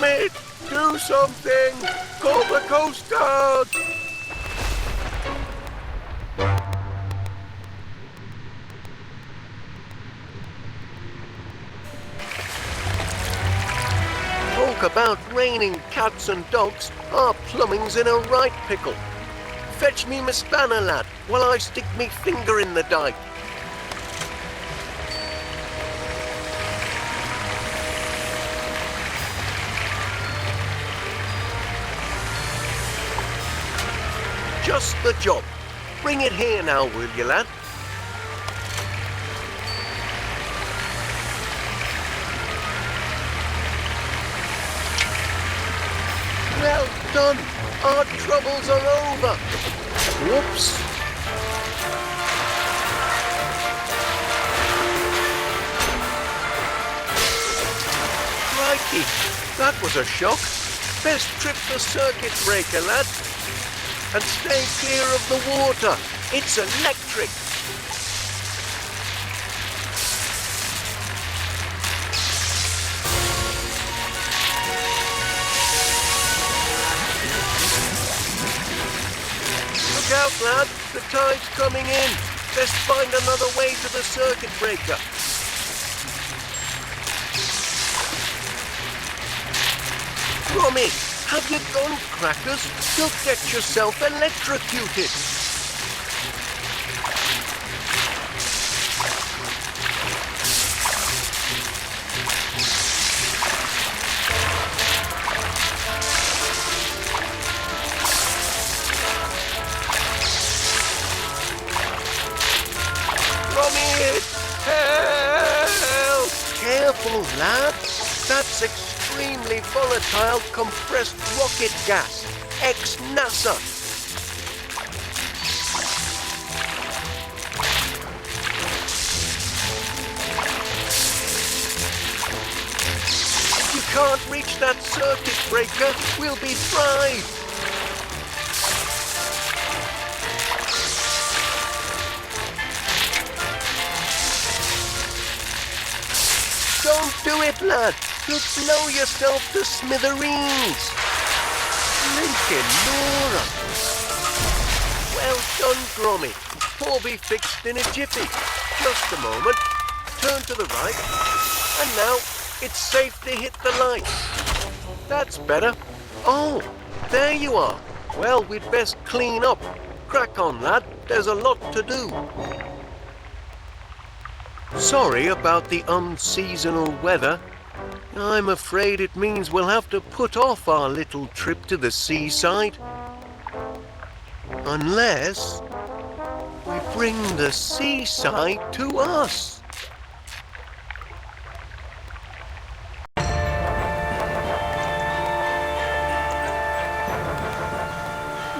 Gromit, do something! Call the Coast Guard! Talk about raining cats and dogs, our plumbing's in a right pickle. Fetch me my spanner, lad, while I stick me finger in the dike. Just the job. Bring it here now, will you, lad? Well done. Our troubles are over. Whoops. Crikey, that was a shock. Best trip the circuit breaker, lad. And stay clear of the water. It's electric. Look out, lad. The tide's coming in. Let's find another way to the circuit breaker. Gromit, have you gone crackers? You'll get yourself electrocuted. Gromit, help! Careful, lad. That's extremely volatile compressed rocket gas, ex-NASA. If you can't reach that circuit breaker, we'll be fried. Don't do it, lad. You'll blow yourself to smithereens. Lincoln Nora. Well done, Gromit. All be fixed in a jiffy. Just a moment. Turn to the right. And now it's safe to hit the light. That's better. Oh, there you are. Well, we'd best clean up. Crack on, lad. There's a lot to do. Sorry about the unseasonal weather. I'm afraid it means we'll have to put off our little trip to the seaside. Unless we bring the seaside to us.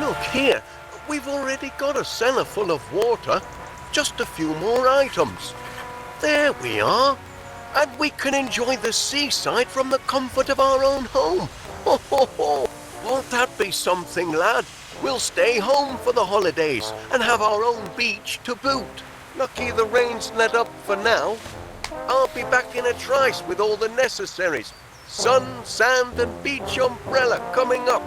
Look here, we've already got a cellar full of water. Just a few more items. There we are. And we can enjoy the seaside from the comfort of our own home. Ho, ho, ho. Won't that be something, lad? We'll stay home for the holidays and have our own beach to boot. Lucky the rain's let up for now. I'll be back in a trice with all the necessaries. Sun, sand and beach umbrella coming up.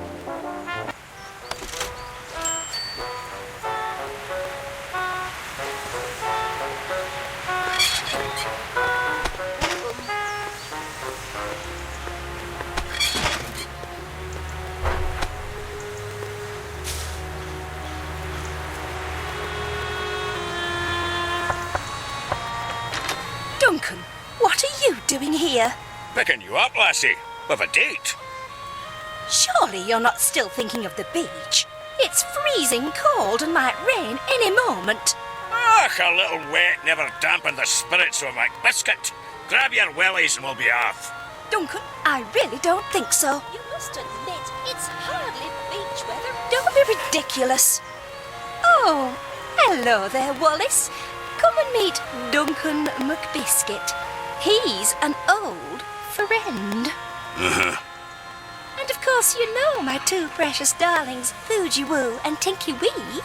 Duncan, what are you doing here? Picking you up, lassie, with a date. Surely you're not still thinking of the beach. It's freezing cold and might rain any moment. Ach, a little wet never dampened the spirits of my biscuit. Grab your wellies and we'll be off. Duncan, I really don't think so. You must admit, it's hardly beach weather. Don't be ridiculous. Oh, hello there, Wallace. Come and meet Duncan McBiscuit. He's an old friend. And of course you know my two precious darlings, Fuji Woo and Tinky Wee.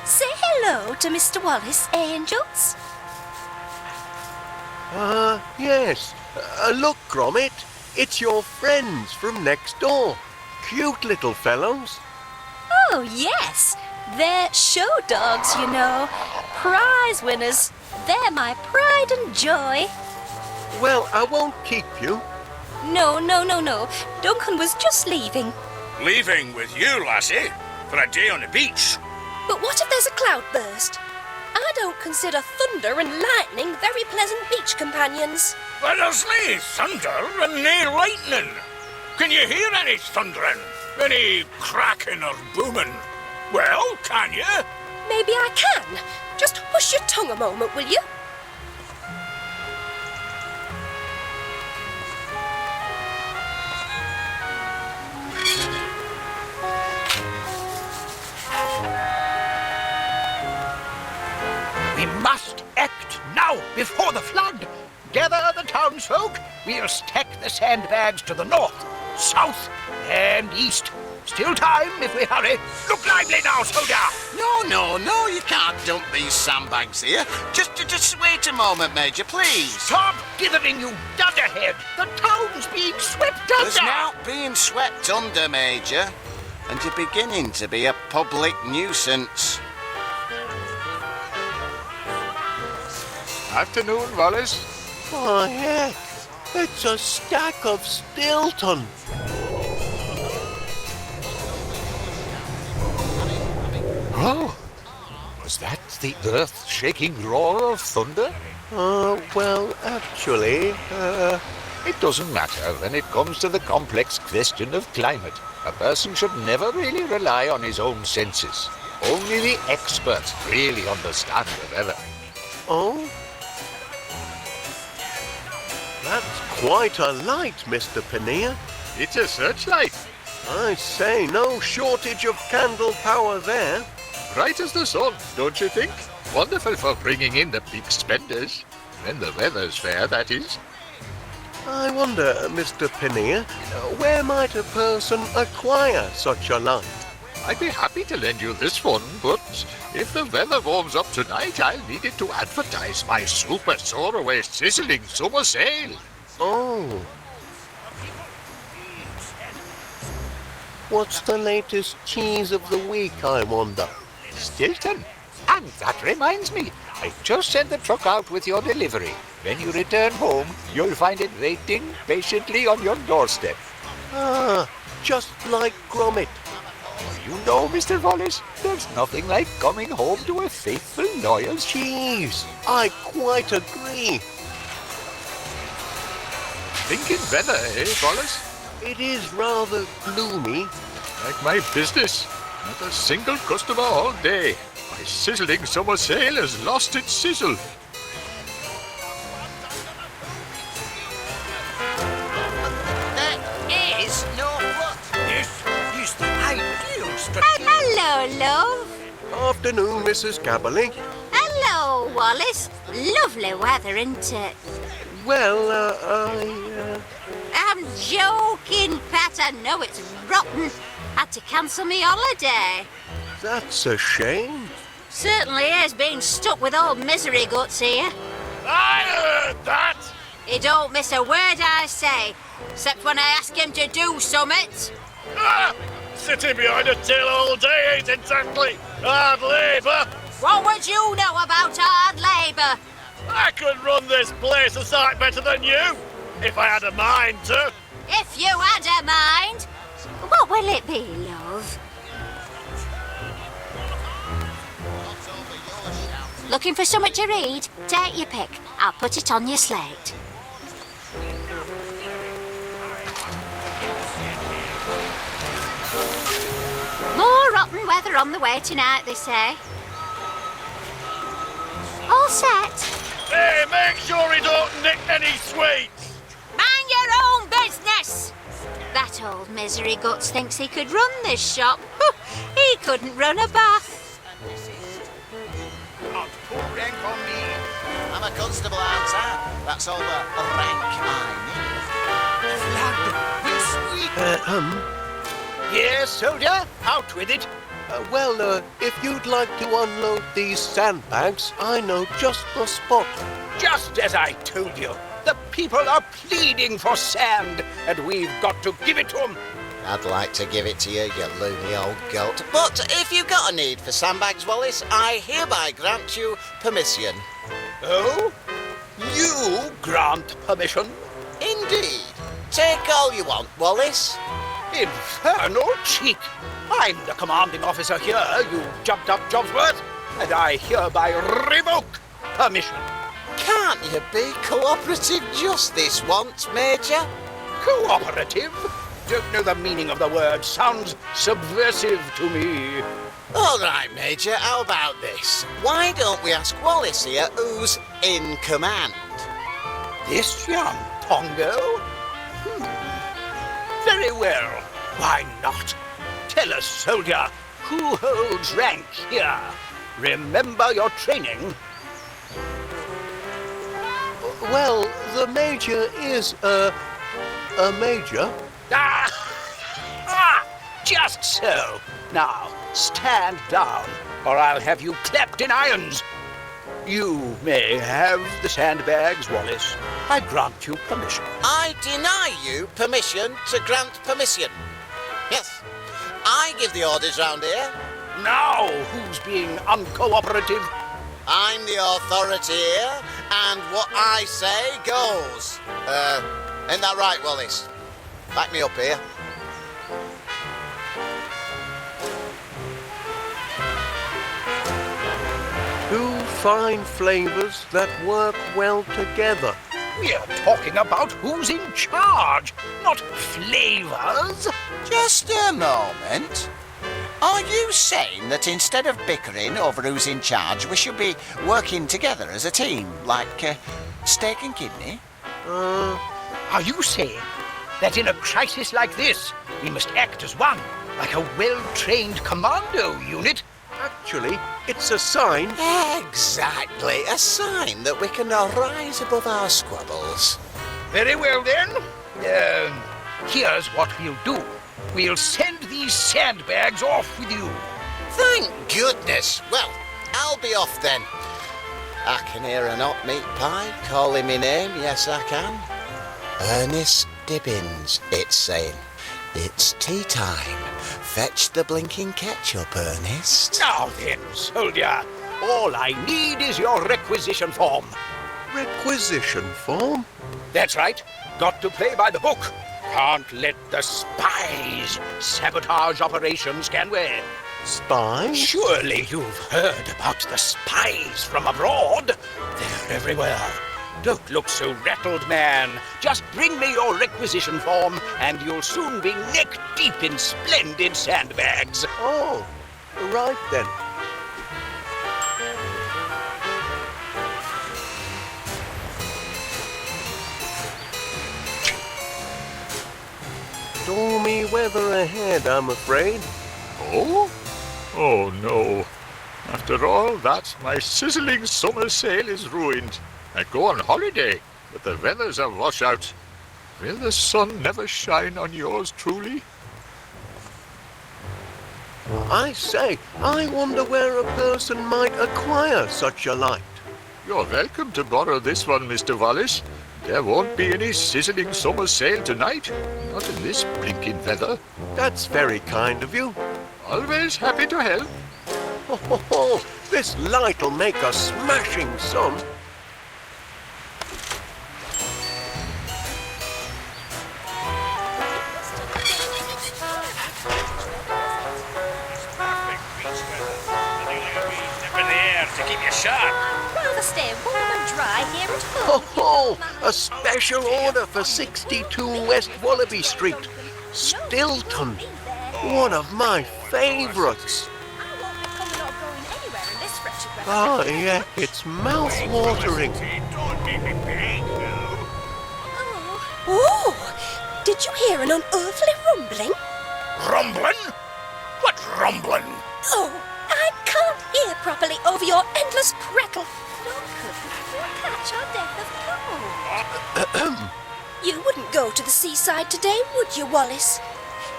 Say hello to Mr. Wallace, angels. Yes. Look, Gromit. It's your friends from next door. Cute little fellows. Oh, yes. They're show dogs, you know. Prize winners. They're my pride and joy. Well, I won't keep you. No. Duncan was just leaving. Leaving with you, lassie, for a day on the beach. But what if there's a cloudburst? I don't consider thunder and lightning very pleasant beach companions. But there's nae thunder and nae lightning. Can you hear any thundering? Any cracking or booming? Well, can you? Maybe I can. Just hush your tongue a moment, will you? We must act now, before the flood. Gather the townsfolk. We'll stack the sandbags to the north, south, and east. Still time if we hurry. Look lively now, soldier. No, you can't dump these sandbags here. Just wait a moment, Major, please. Stop dithering, you dunderhead. The town's being swept under. There's now being swept under, Major, and you're beginning to be a public nuisance. Afternoon, Wallace. Oh, heck. It's a stack of Stilton. Oh, was that the earth-shaking roar of thunder? Well, actually, It doesn't matter when it comes to the complex question of climate. A person should never really rely on his own senses. Only the experts really understand the weather. oh? That's quite a light, Mr. Panea. It's a searchlight. I say, no shortage of candle power there. Bright as the sun, don't you think? Wonderful for bringing in the big spenders. When the weather's fair, that is. I wonder, Mr. Panea, where might a person acquire such a light? I'd be happy to lend you this one, but if the weather warms up tonight, I'll need it to advertise my super soaraway sizzling summer sale. Oh. What's the latest cheese of the week, I wonder? Stilton. And that reminds me, I just sent the truck out with your delivery. When you return home, you'll find it waiting patiently on your doorstep. Ah, just like Gromit. You know, Mr. Wallace, there's nothing like coming home to a faithful, loyal Cheese, I quite agree. Thinking weather, eh, Wallace? It is rather gloomy. Like my business. Not a single customer all day. My sizzling summer sale has lost its sizzle. There is no flood. This is the ideal strategy. Hello, love. Afternoon, Mrs. Gabberly. Hello, Wallace. Lovely weather, isn't it? Well, I'm joking, Pat. I know it's rotten. Had to cancel me holiday. that's a shame. Certainly is being stuck with old misery guts here. I heard that! He don't miss a word I say, except when I ask him to do summit. Sitting behind a till all day ain't exactly hard labour. What would you know about hard labour? I could run this place a sight better than you, if I had a mind to. If you had a mind. What will it be, love? Looking for something to read? Take your pick. I'll put it on your slate. More rotten weather on the way tonight, they say. All set. Hey, make sure he don't nick any sweets. Mind your own business! That old misery guts thinks he could run this shop. He couldn't run a bath. Not put rank on me. I'm a constable, aren't I? That's all the rank I need. Yes, soldier, out with it. Well, if you'd like to unload these sandbags, I know just the spot. Just as I told you. The people are pleading for sand, and we've got to give it to them. I'd like to give it to you, you loony old goat. But if you've got a need for sandbags, Wallace, I hereby grant you permission. Oh? You grant permission? Indeed. Take all you want, Wallace. Infernal cheek! I'm the commanding officer here, you jumped-up Jobsworth, and I hereby revoke permission. Can't you be cooperative just this once, Major? Cooperative? Don't know the meaning of the word. Sounds subversive to me. All right, Major, how about this? Why don't we ask Wallace here who's in command? This young Pongo? Very well. Why not? Tell us, soldier, who holds rank here? Remember your training. Well, the Major is, a Major. Just so. Now, stand down, or I'll have you clapped in irons. You may have the sandbags, Wallace. I grant you permission. I deny you permission to grant permission. Yes, I give the orders round here. Now, who's being uncooperative? I'm the authority here, and what I say goes. Ain't that right, Wallace? Back me up here. Two fine flavours that work well together. We're talking about who's in charge, not flavors. Just a moment. Are you saying that instead of bickering over who's in charge, we should be working together as a team, like steak and kidney? Are you saying that in a crisis like this, we must act as one, like a well-trained commando unit? Actually, it's a sign. Exactly, a sign that we can rise above our squabbles. Very well, then. Here's what we'll do. We'll send these sandbags off with you. Thank goodness. Well, I'll be off then. I can hear an hot meat pie calling me name, yes I can. Ernest Dibbins, it's saying. It's tea time. Fetch the blinking ketchup, Ernest. Now then, soldier, all I need is your requisition form. Requisition form? That's right. Got to play by the book. Can't let the spies sabotage operations, can we? Spies? Surely you've heard about the spies from abroad. They're everywhere. Don't look so rattled, man. Just bring me your requisition form, and you'll soon be neck-deep in splendid sandbags. Oh, right then. Stormy weather ahead, I'm afraid. Oh? Oh no. After all that, my sizzling summer sail is ruined. I go on holiday, but the weather's a washout. Will the sun never shine on yours truly? I say, I wonder where a person might acquire such a light. You're welcome to borrow this one, Mr. Wallace. There won't be any sizzling summer sail tonight. Not in this blinking weather. That's very kind of you. Always happy to help. Oh, this light'll make a smashing sun. Rather stay warm and dry here at home. Oh, a special order for 62 West Wallaby Street. Stilton. One of my favourites. I won't be coming or going anywhere in this wretched weather. Ah, yeah, it's mouth-watering. Oh, did you hear an unearthly rumbling? Rumbling? What rumbling? Oh, I can't hear properly over your endless prattle. We'll catch our death of cold. You wouldn't go to the seaside today, would you, Wallace?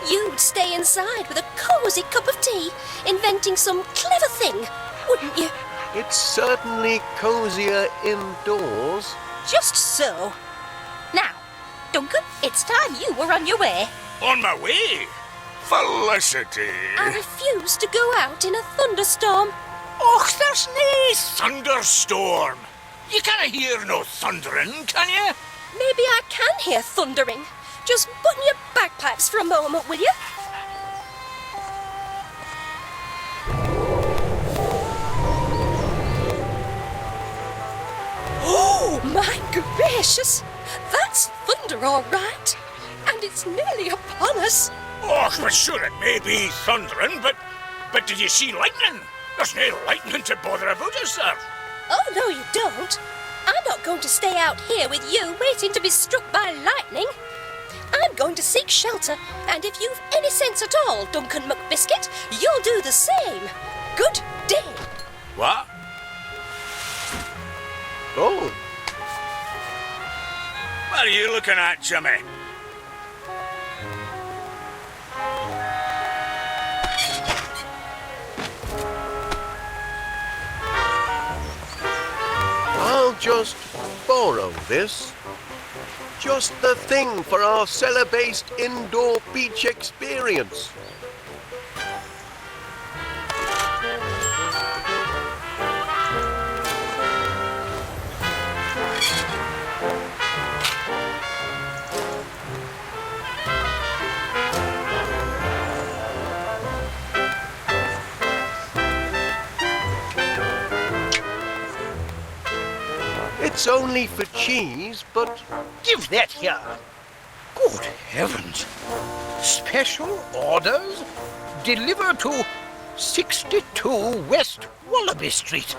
You'd stay inside with a cosy cup of tea, inventing some clever thing, wouldn't you? It's certainly cosier indoors. Just so. Duncan, it's time you were on your way. On my way? Felicity. I refuse to go out in a thunderstorm. Och, there's no thunderstorm. You can't hear no thundering, can you? Maybe I can hear thundering. Just button your bagpipes for a moment, will you? Oh, my gracious! That's thunder, all right. And it's nearly upon us. Och, but sure it may be thundering, but did you see lightning? There's no lightning to bother about us, sir. Oh, no, you don't. I'm not going to stay out here with you waiting to be struck by lightning. I'm going to seek shelter, and if you've any sense at all, Duncan McBiscuit, you'll do the same. Good day. What? Oh, What are you looking at, Jimmy? I'll just borrow this. Just the thing for our cellar-based indoor beach experience. It's only for cheese, but Give that here. Good heavens. Special orders? Deliver to 62 West Wallaby Street.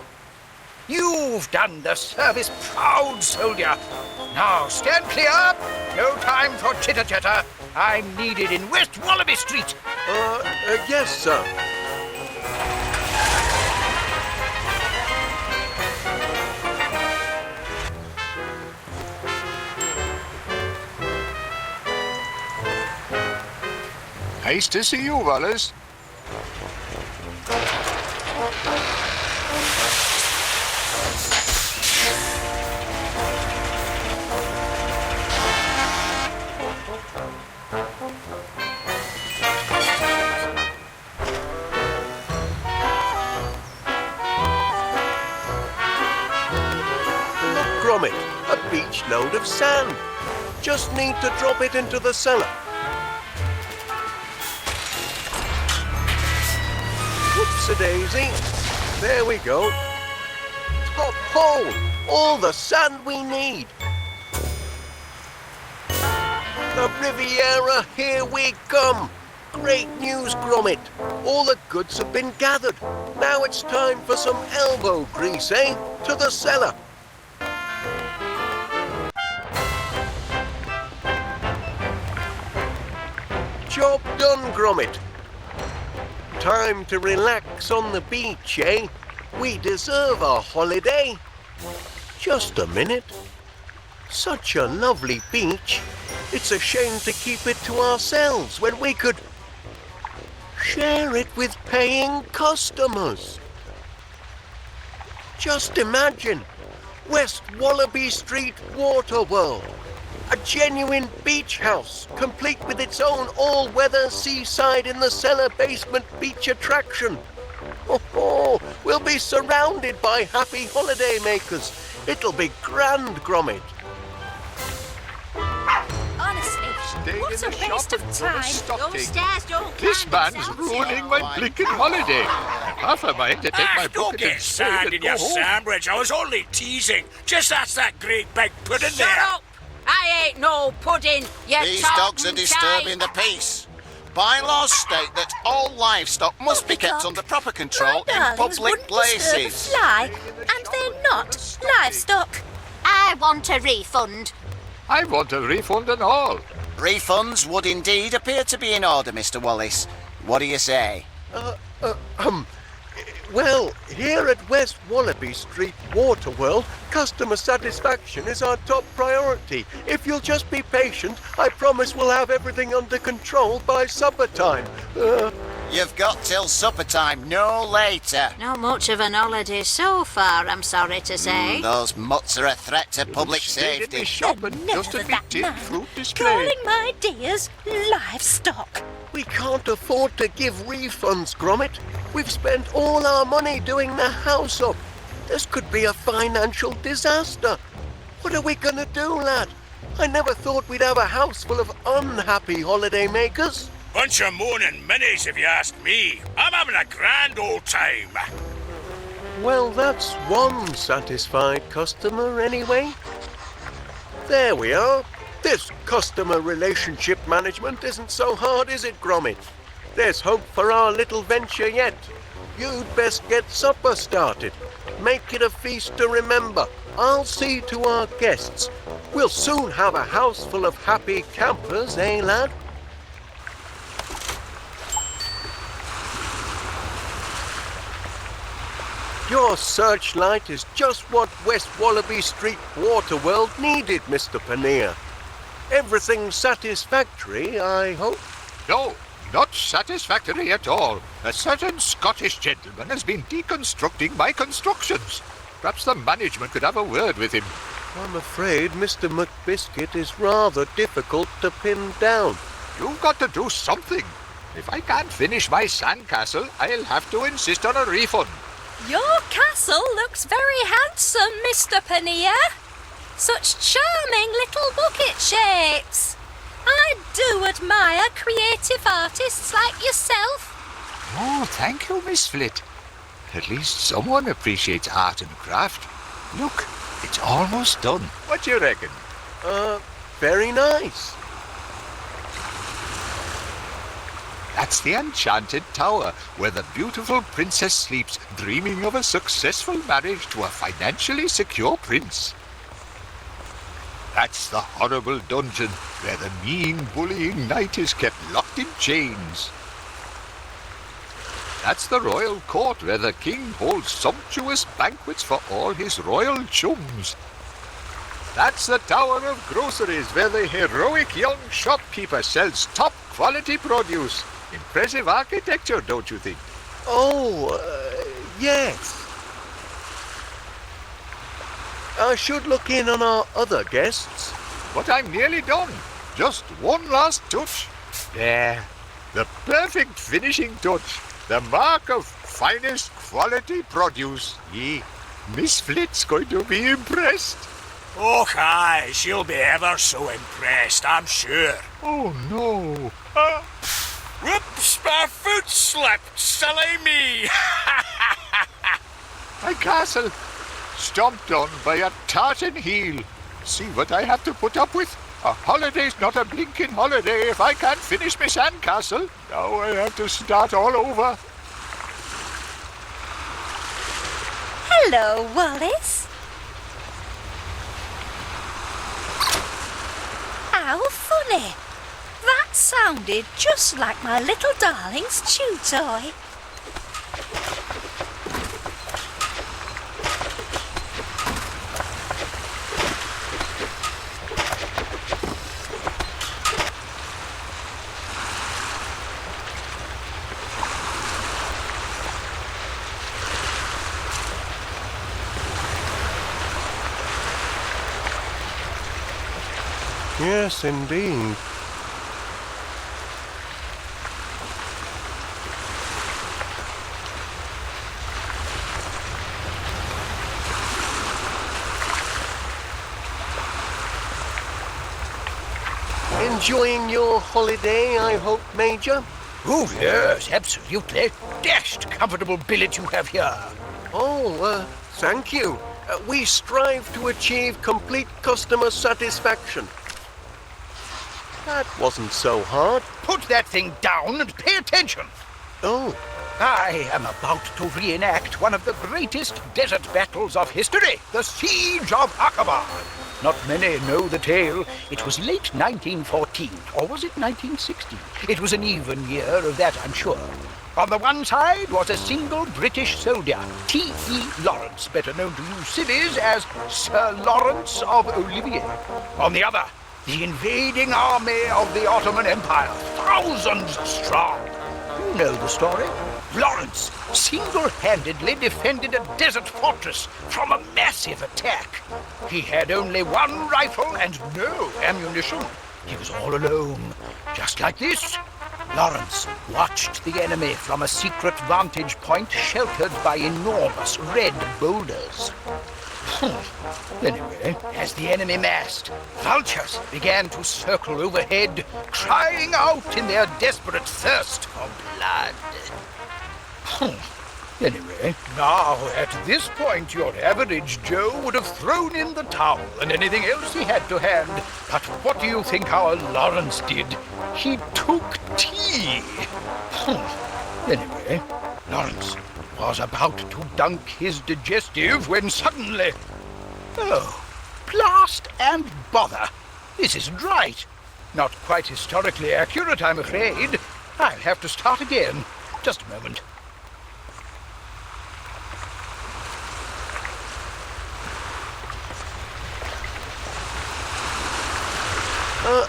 You've done the service proud, soldier. Now stand clear. No time for chitter-chatter. I'm needed in West Wallaby Street. yes, sir. Nice to see you, Wallace. Look, Gromit, a beach load of sand. Just need to drop it into the cellar. Whoops-a-daisy. There we go. Top hole. All the sand we need. The Riviera, here we come. Great news, Gromit. All the goods have been gathered. Now it's time for some elbow grease, eh? To the cellar. Job done, Gromit. Time to relax on the beach, eh? We deserve a holiday. Just a minute. Such a lovely beach. It's a shame to keep it to ourselves when we could share it with paying customers. Just imagine West Wallaby Street Water World. A genuine beach house, complete with its own all-weather seaside in the cellar basement beach attraction. Oh, we'll be surrounded by happy holiday makers. It'll be grand, Gromit. Honestly, what a waste of time. Those stairs don't This climb man's themselves. ruining my blinking holiday. I'm half a mind to take my Don't bucket get and save sand and in go your home. sandwich. I was only teasing. Just ask that great big pudding Shut there. up! I ain't no pudding, you These dogs are disturbing the peace. Bylaws state that all livestock must be kept under proper control in darlings public wouldn't disturb a places. fly, and they're not livestock. I want a refund. I want a refund and all. Refunds would indeed appear to be in order, Mr. Wallace. What do you say? Well, here at West Wallaby Street Water World, customer satisfaction is our top priority. If you'll just be patient, I promise we'll have everything under control by supper time. You've got till supper time, no later. Not much of an holiday so far, I'm sorry to say. Those mutts are a threat to public Stayed in the safety. shop and Nerve just a of that tin man, fruit display. calling my dears livestock. We can't afford to give refunds, Gromit. We've spent all our money doing the house up. This could be a financial disaster. What are we gonna do, lad? I never thought we'd have a house full of unhappy holiday makers. Bunch of moaning minis, if you ask me. I'm having a grand old time. Well, that's one satisfied customer anyway. There we are. This customer relationship management isn't so hard, is it, Gromit? There's hope for our little venture yet. You'd best get supper started. Make it a feast to remember. I'll see to our guests. We'll soon have a house full of happy campers, eh, lad? Your searchlight is just what West Wallaby Street Waterworld needed, Mr. Paneer. Everything satisfactory, I hope? No, not satisfactory at all. A certain Scottish gentleman has been deconstructing my constructions. Perhaps the management could have a word with him. I'm afraid Mr. McBiscuit is rather difficult to pin down. You've got to do something. If I can't finish my sandcastle, I'll have to insist on a refund. Your castle looks very handsome, Mr. Paneer. Such charming little bucket shapes. I do admire creative artists like yourself. Oh, thank you, Miss Flit. At least someone appreciates art and craft. Look, it's almost done. What do you reckon? Very nice. That's the enchanted tower where the beautiful princess sleeps, dreaming of a successful marriage to a financially secure prince. That's the horrible dungeon where the mean, bullying knight is kept locked in chains. That's the royal court where the king holds sumptuous banquets for all his royal chums. That's the tower of groceries where the heroic young shopkeeper sells top-quality produce. Impressive architecture, don't you think? Oh, yes. I should look in on our other guests. But I'm nearly done. Just one last touch. There. The perfect finishing touch. The mark of finest quality produce. Miss Flit's going to be impressed. Oh, aye, she'll be ever so impressed, I'm sure. Oh, no. Whoops, my foot slipped, silly me. My castle, stomped on by a tartan heel. See what I have to put up with? A holiday's not a blinking holiday if I can't finish my sandcastle. Now I have to start all over. Hello, Wallace. How funny. That sounded just like my little darling's chew toy. Yes, indeed. Enjoying your holiday, I hope, Major? Oh, yes, absolutely. Dashed comfortable billet you have here. Oh, thank you. We strive to achieve complete customer satisfaction. That wasn't so hard. Put that thing down and pay attention. Oh, I am about to reenact one of the greatest desert battles of history, the Siege of Aqaba. Not many know the tale. It was late 1914, or was it 1916? It was an even year of that, I'm sure. On the one side was a single British soldier, T.E. Lawrence, better known to you civvies as Sir Lawrence of Olivier. On the other, the invading army of the Ottoman Empire, thousands strong. know the story. Lawrence single-handedly defended a desert fortress from a massive attack. He had only one rifle and no ammunition. He was all alone, just like this. Lawrence watched the enemy from a secret vantage point sheltered by enormous red boulders. Anyway, as the enemy massed, vultures began to circle overhead, crying out in their desperate thirst for blood. Anyway, now at this point your average Joe would have thrown in the towel and anything else he had to hand. But what do you think our Lawrence did? He took tea. Anyway, Lawrence was about to dunk his digestive when suddenly... Oh, blast and bother! This isn't right. Not quite historically accurate, I'm afraid. I'll have to start again. Just a moment.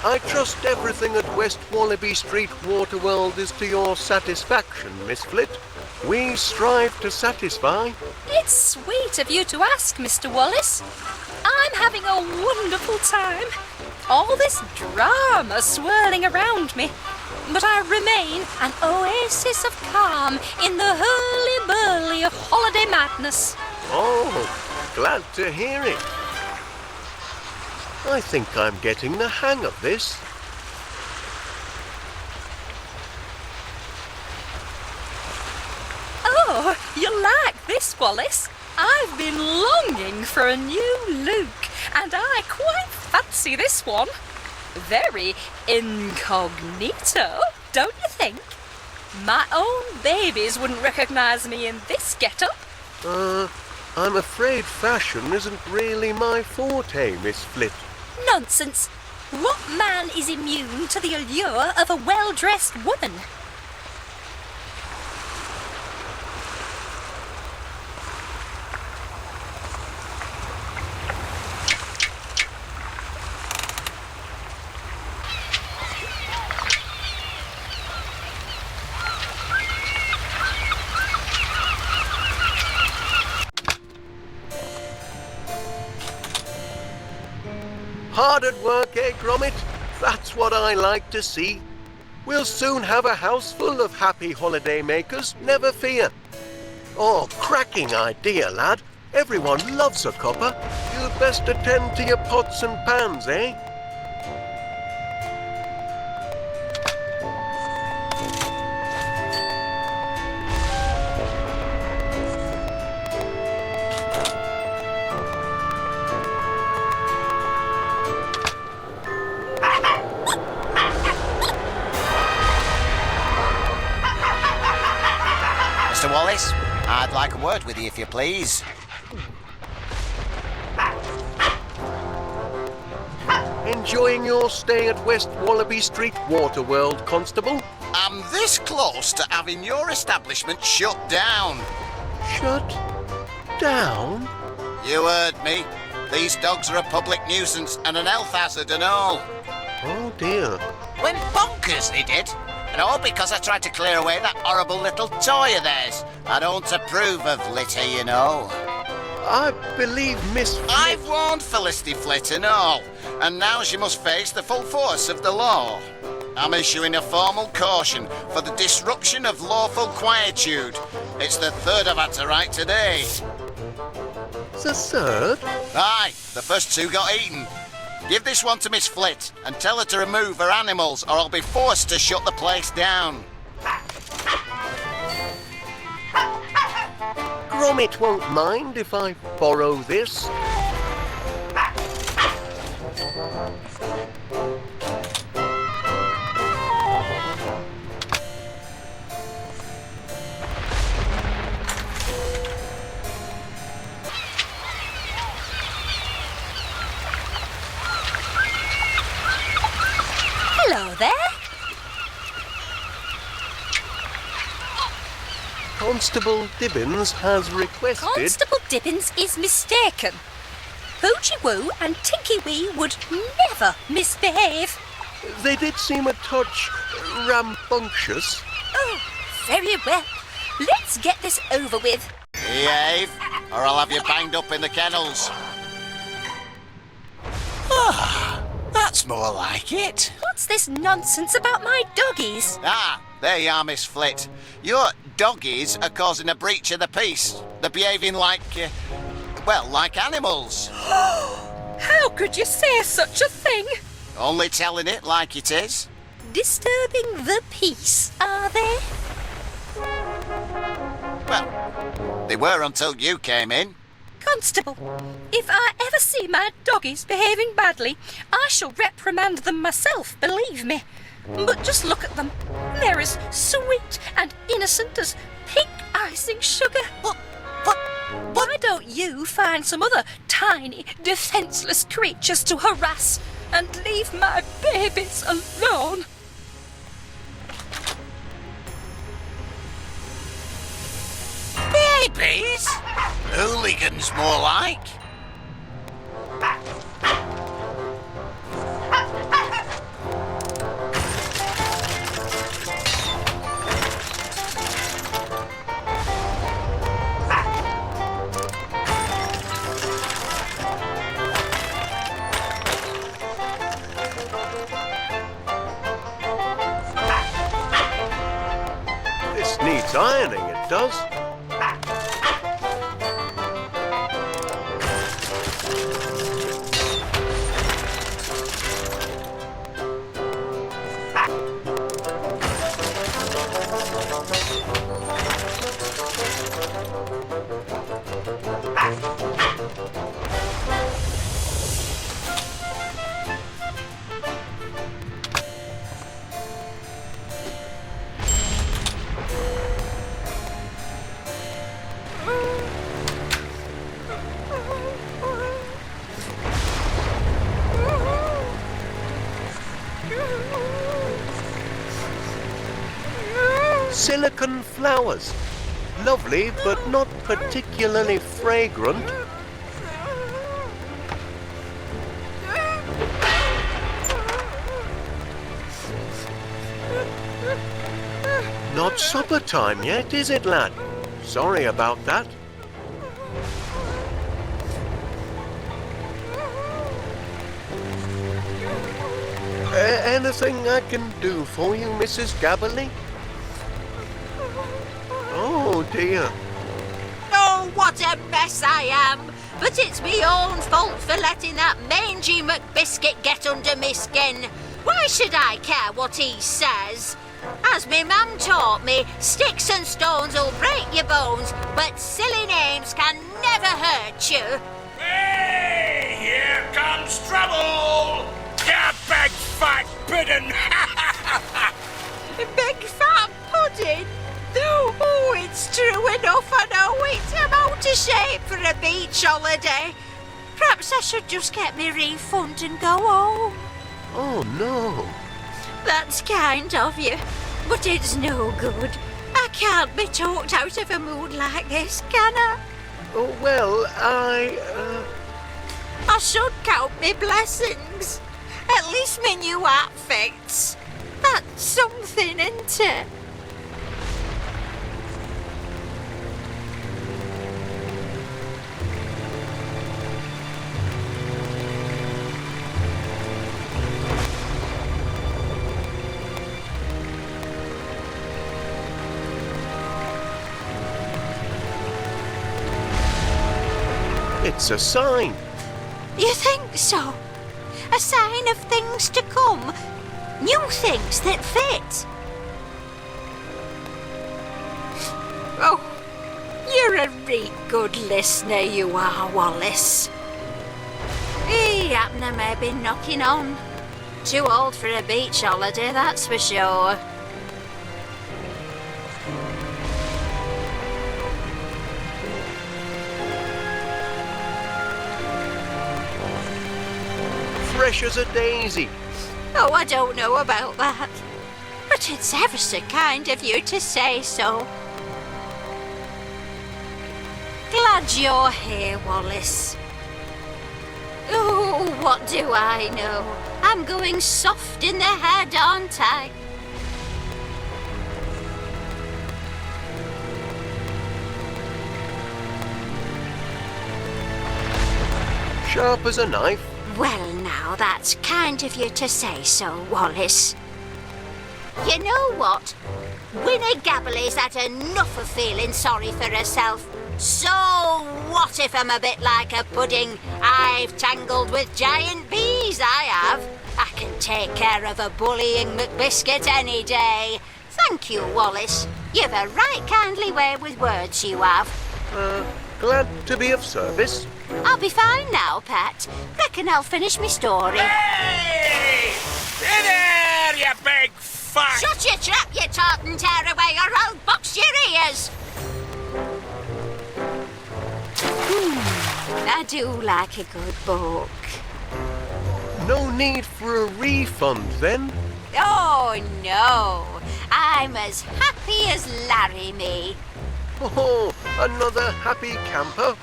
I trust everything at West Wallaby Street Waterworld is to your satisfaction, Miss Flit. We strive to satisfy. It's sweet of you to ask, Mr. Wallace. I'm having a wonderful time. All this drama swirling around me. But I remain an oasis of calm in the hurly-burly of holiday madness. Oh, glad to hear it. I think I'm getting the hang of this. Oh, you like this, Wallace? I've been longing for a new look, and I quite fancy this one. Very incognito, don't you think? My own babies wouldn't recognise me in this get-up. I'm afraid fashion isn't really my forte, Miss Flit. Nonsense. What man is immune to the allure of a well-dressed woman? Hard at work, eh, Gromit? That's what I like to see. We'll soon have a house full of happy holiday makers, never fear. Oh, cracking idea, lad. Everyone loves a copper. You'd best attend to your pots and pans, eh? Mr. Wallace, I'd like a word with you, if you please. Enjoying your stay at West Wallaby Street Waterworld, Constable? I'm this close to having your establishment shut down. Shut down? You heard me. These dogs are a public nuisance and an health hazard and all. Oh dear. Went bonkers, they did. And all because I tried to clear away that horrible little toy of theirs. I don't approve of litter, you know. I believe Miss Flit... I've warned Felicity Flit and all, and now she must face the full force of the law. I'm issuing a formal caution for the disruption of lawful quietude. It's the third I've had to write today. The third? Aye, the first two got eaten. Give this one to Miss Flit and tell her to remove her animals or I'll be forced to shut the place down. Gromit won't mind if I borrow this. Hello there. Constable Dibbins has requested... Constable Dibbins is mistaken. Poochie Woo and Tinky Wee would never misbehave. They did seem a touch rambunctious. Oh, Very well. Let's get this over with. Behave, or I'll have you banged up in the kennels. That's more like it. What's this nonsense about my doggies? Ah, there you are, Miss Flit. Your doggies are causing a breach of the peace. They're behaving like, like animals. How could you say such a thing? Only telling it like it is. Disturbing the peace, are they? Well, they were until you came in. Constable, if I ever see my doggies behaving badly, I shall reprimand them myself, believe me. But just look at them. They're as sweet and innocent as pink icing sugar. Why don't you find some other tiny, defenceless creatures to harass and leave my babies alone? Babies? Hooligans, more like. This needs ironing, it does. Silicon flowers. Lovely, but not particularly fragrant. Not supper time yet, is it, lad? Sorry about that. Anything I can do for you, Mrs. Gabberly? Oh, dear. Oh, what a mess I am! But it's me own fault for letting that mangy McBiscuit get under me skin. Why should I care what he says? As me mum taught me, sticks and stones will break your bones, but silly names can never hurt you. Hey, here comes trouble! You big fat pudding! Big fat pudding? Oh, it's true enough, I know it. I'm out of shape for a beach holiday. Perhaps I should just get me refund and go home. Oh, no. That's kind of you, but it's no good. I can't be talked out of a mood like this, can I? Oh, well, I should count me blessings. At least me new outfits. That's something, isn't it? It's a sign. You think so? A sign of things to come? New things that fit? Oh, you're a real good listener, you are, Wallace. He happen to may be knocking on. Too old for a beach holiday, that's for sure. Fresh as a daisy. Oh, I don't know about that. But it's ever so kind of you to say so. Glad you're here, Wallace. Oh, what do I know? I'm going soft in the head, aren't I? Sharp as a knife. Well, now, that's kind of you to say so, Wallace. You know what? Winnie Gabbley's had enough of feeling sorry for herself. So what if I'm a bit like a pudding? I've tangled with giant bees, I have. I can take care of a bullying McBiscuit any day. Thank you, Wallace. You've a right kindly way with words, you have. Glad to be of service. I'll be fine now, Pat. Reckon I'll finish my story. Hey! Hey there, you big fuck! Shut your trap, you tartan tearaway, or I'll box your ears! I do like a good book. No need for a refund, then? Oh, no. I'm as happy as Larry me. Oh, another happy camper.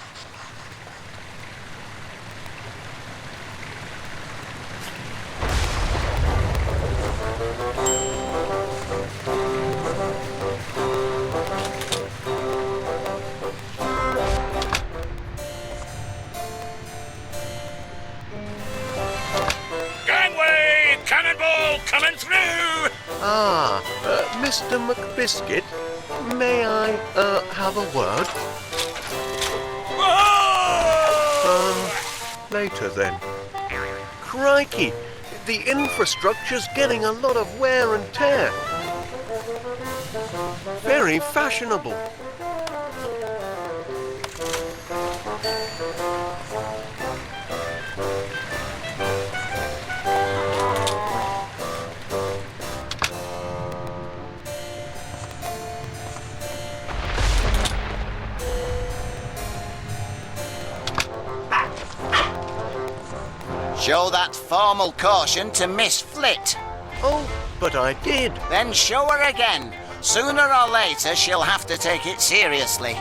Gangway! Cannonball coming through! Mr. McBiscuit, may I, have a word? Whoa! Later then. Crikey, the infrastructure's getting a lot of wear and tear. Very fashionable. Show that formal caution to Miss Flit. Oh, but I did. Then show her again. Sooner or later, she'll have to take it seriously.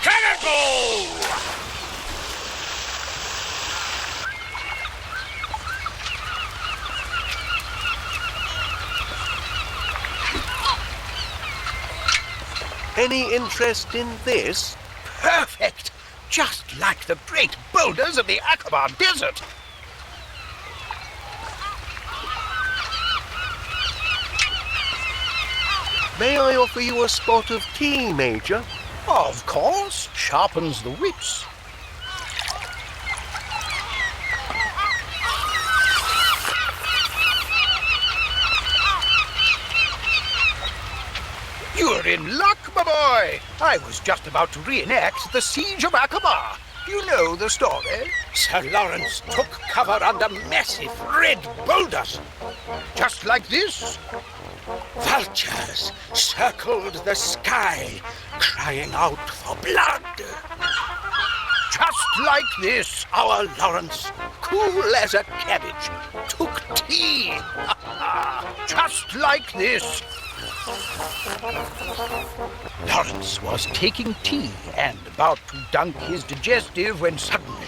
Cannonball! Any interest in this? Perfect! Just like the great boulders of the Aqaba Desert. May I offer you a spot of tea, Major? Of course, sharpens the wits. You're in luck, my boy. I was just about to reenact the siege of Aqaba. You know the story. Sir Lawrence took cover under massive red boulders. Just like this. Vultures circled the sky, crying out for blood. Just like this, our Lawrence, cool as a cabbage, took tea. Just like this. Lawrence was taking tea and about to dunk his digestive when suddenly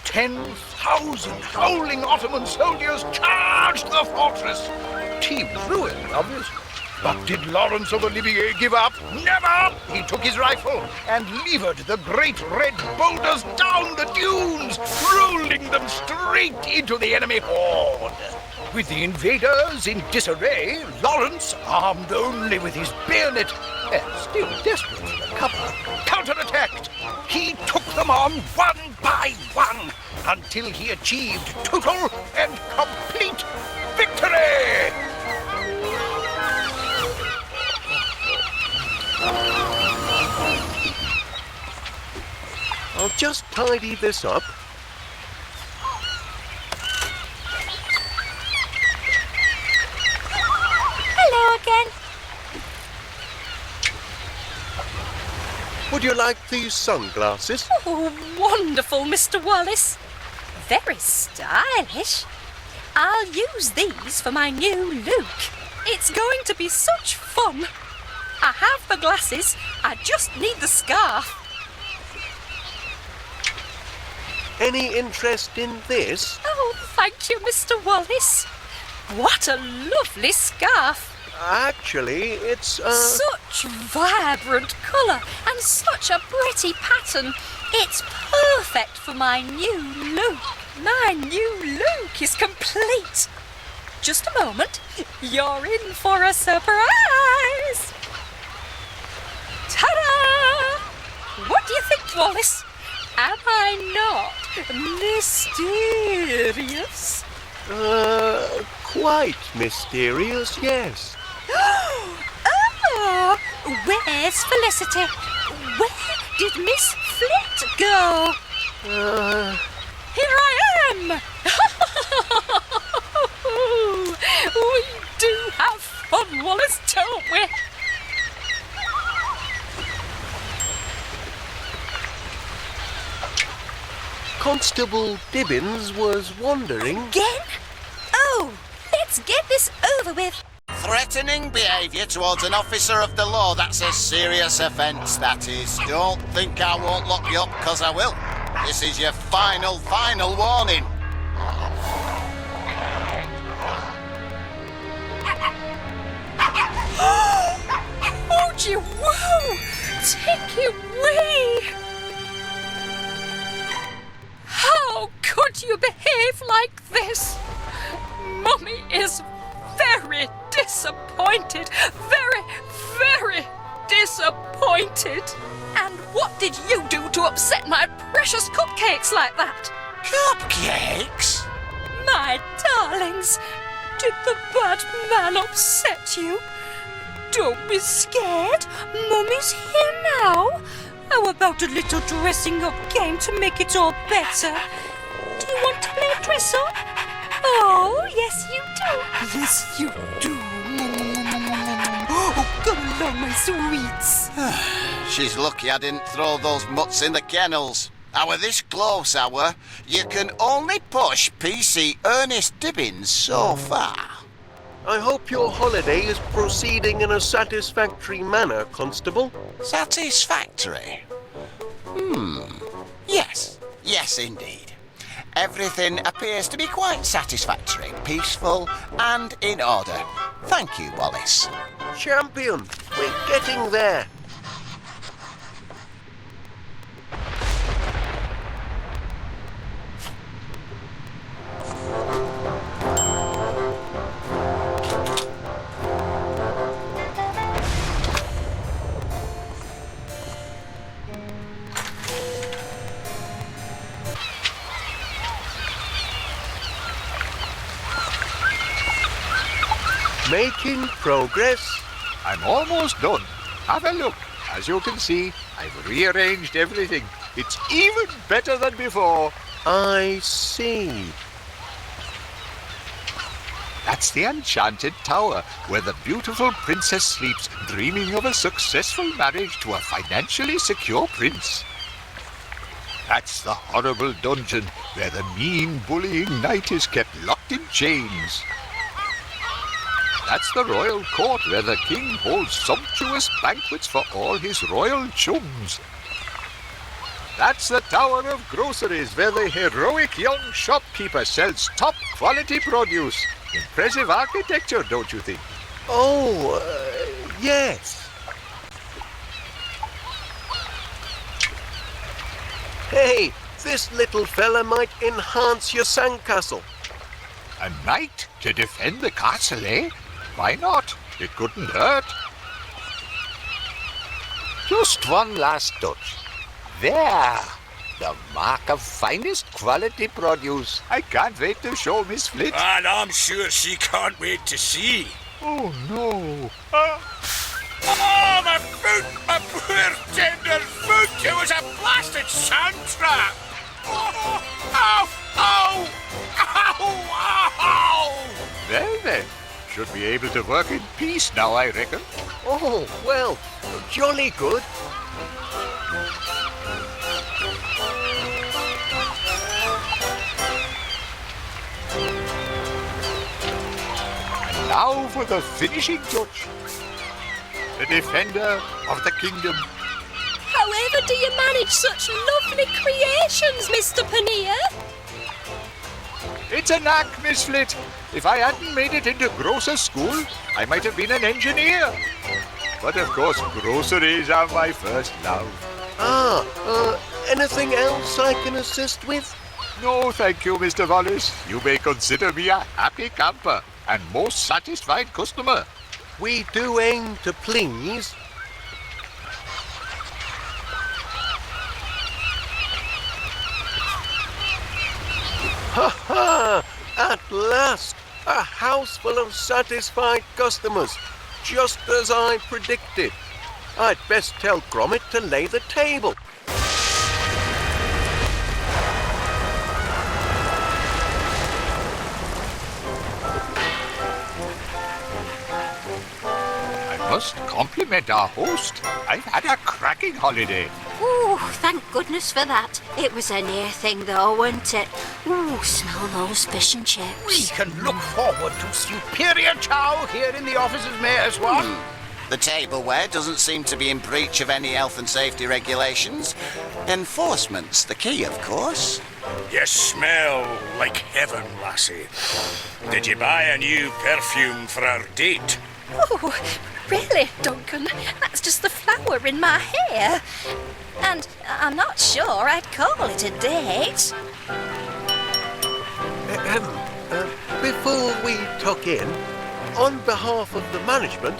10,000 howling Ottoman soldiers charged the fortress. Tea was ruined, obviously. But did Lawrence of Olivier give up? Never! He took his rifle and levered the great red boulders down the dunes, rolling them straight into the enemy horde. With the invaders in disarray, Lawrence, armed only with his bayonet and still desperate for the cover, counterattacked. He took them on one by one until he achieved total and complete victory! I'll just tidy this up. Hello again. Would you like these sunglasses? Oh, wonderful, Mr. Wallace. Very stylish. I'll use these for my new look. It's going to be such fun. I have the glasses. I just need the scarf. Any interest in this? Oh, thank you, Mr. Wallace. What a lovely scarf! Actually, it's, Such vibrant colour and such a pretty pattern. It's perfect for my new look. My new look is complete. Just a moment. You're in for a surprise. Ta-da! What do you think, Wallace? Am I not mysterious? quite mysterious, yes. Oh, where's Felicity? Where did Miss Flit go? Here I am! We do have fun, Wallace, don't we? Constable Dibbins was wondering... Again? Oh, let's get this over with. Threatening behaviour towards an officer of the law, that's a serious offence, that is. Don't think I won't lock you up, 'cause I will. This is your final warning. Oh, gee, whoa! Take it away! How could you behave like this? Mummy is very disappointed. Very disappointed. And what did you do to upset my precious cupcakes like that? Cupcakes? My darlings, did the bad man upset you? Don't be scared. Mummy's here now. How about a little dressing up game to make it all better? Do you want to play dress up? Oh, yes you do. Yes you do. Oh, come along, my sweets. She's lucky I didn't throw those mutts in the kennels. I were this close, I were. You can only push PC Ernest Dibbins so far. I hope your holiday is proceeding in a satisfactory manner, Constable. Satisfactory? Yes indeed. Everything appears to be quite satisfactory, peaceful and in order. Thank you, Wallace. Champion, we're getting there. Making progress. I'm almost done. Have a look. As you can see, I've rearranged everything. It's even better than before. I see. That's the enchanted tower where the beautiful princess sleeps, dreaming of a successful marriage to a financially secure prince. That's the horrible dungeon where the mean, bullying knight is kept locked in chains. That's the royal court where the king holds sumptuous banquets for all his royal chums. That's the tower of groceries where the heroic young shopkeeper sells top-quality produce. Impressive architecture, don't you think? Oh, yes. Hey, this little fella might enhance your sandcastle. A knight to defend the castle, eh? Why not? It couldn't hurt. Just one last touch. There! The mark of finest quality produce. I can't wait to show Miss Flit. And I'm sure she can't wait to see. Oh, no. Oh, my foot! My poor tender foot! It was a blasted sand trap! Oh, ow! Ow! Ow! Ow! Well then, should be able to work in peace now, I reckon. Oh, well, jolly good. And now for the finishing touch. The defender of the kingdom. However do you manage such lovely creations, Mr. Paneer? It's a knack, Miss Flit. If I hadn't made it into grocer school, I might have been an engineer. But of course, groceries are my first love. Anything else I can assist with? No, thank you, Mr. Wallace. You may consider me a happy camper and most satisfied customer. We do aim to please. Ha ha! At last! A house full of satisfied customers, just as I predicted. I'd best tell Gromit to lay the table. I must compliment our host. I've had a cracking holiday. Ooh, thank goodness for that. It was a near thing though, wasn't it? Ooh, smell those fish and chips. We can look forward to superior chow here in the office of Mayor's One. The tableware doesn't seem to be in breach of any health and safety regulations. Enforcement's the key, of course. You smell like heaven, lassie. Did you buy a new perfume for our date? Oh, really, Duncan? That's just the flower in my hair. And I'm not sure I'd call it a date. Before we tuck in, on behalf of the management,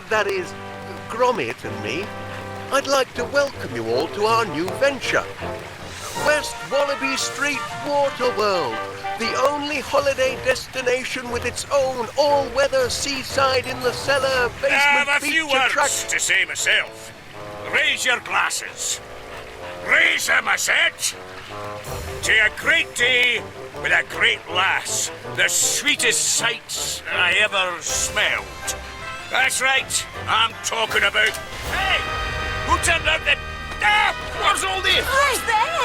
that is, Gromit and me, I'd like to welcome you all to our new venture. West Wallaby Street Water World, the only holiday destination with its own all-weather seaside in the cellar I have basement a few feature words track. to say myself. Raise your glasses. Raise them, I said. To a great day with a great lass. The sweetest sights I ever smelled. That's right, I'm talking about... Hey! Who turned out the... Ah! What's all this? Right there!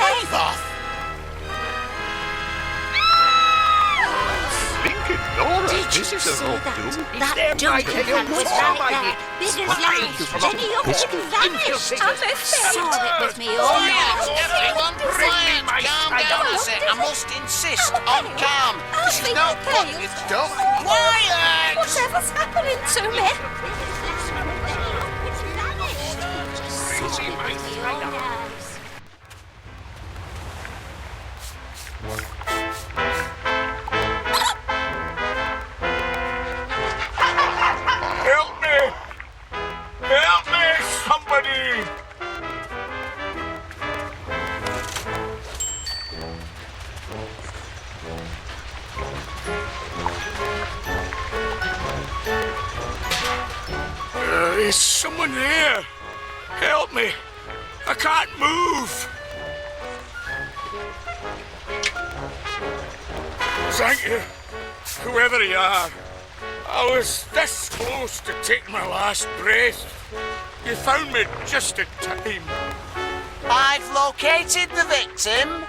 Thinking, Laura, this is a rope too. That Duncan hand was right there. Big as life. Jenny up and vanished. Saw it with me all night. Everyone quiet, calm down a sec. I must insist on calm. This is not what it's done. Quiet! Whatever's happening to me? Help me! Help me, somebody! Is someone there? Help me! I can't move! Thank you, whoever you are. I was this close to taking my last breath. You found me just in time. I've located the victim.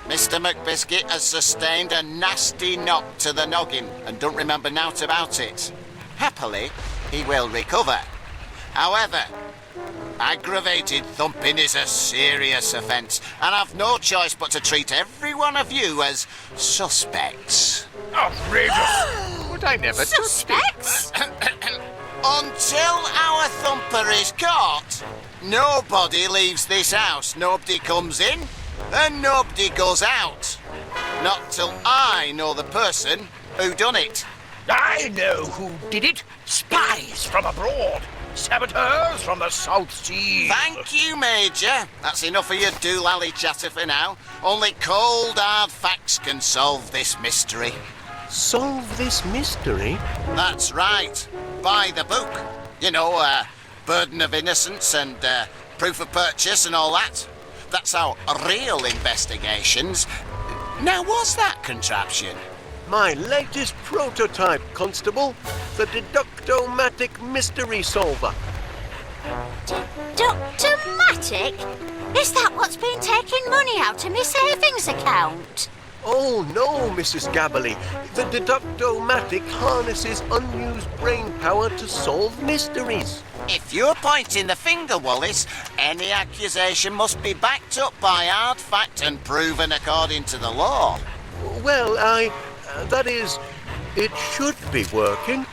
Mr. McBiscuit has sustained a nasty knock to the noggin and don't remember naught about it. Happily, he will recover. However, aggravated thumping is a serious offence, and I've no choice but to treat every one of you as suspects. Outrageous! But I never touched it. Suspects? Until our thumper is caught, nobody leaves this house. Nobody comes in, and nobody goes out. Not till I know the person who done it. I know who did it. Spies from abroad. Saboteurs from the South Sea. Thank you, Major. That's enough of your doolally chatter for now. Only cold, hard facts can solve this mystery. Solve this mystery? That's right. By the book. You know, burden of innocence and proof of purchase and all that. That's how real investigations... Now, what's that contraption? My latest prototype, Constable. The deduct-o-matic mystery solver. Deduct-o-matic? Is that what's been taking money out of my savings account? Oh no, Mrs. Gabberly. The deduct-o-matic harnesses unused brain power to solve mysteries. If you're pointing the finger, Wallace, any accusation must be backed up by hard fact and proven according to the law. Well, That is, it should be working.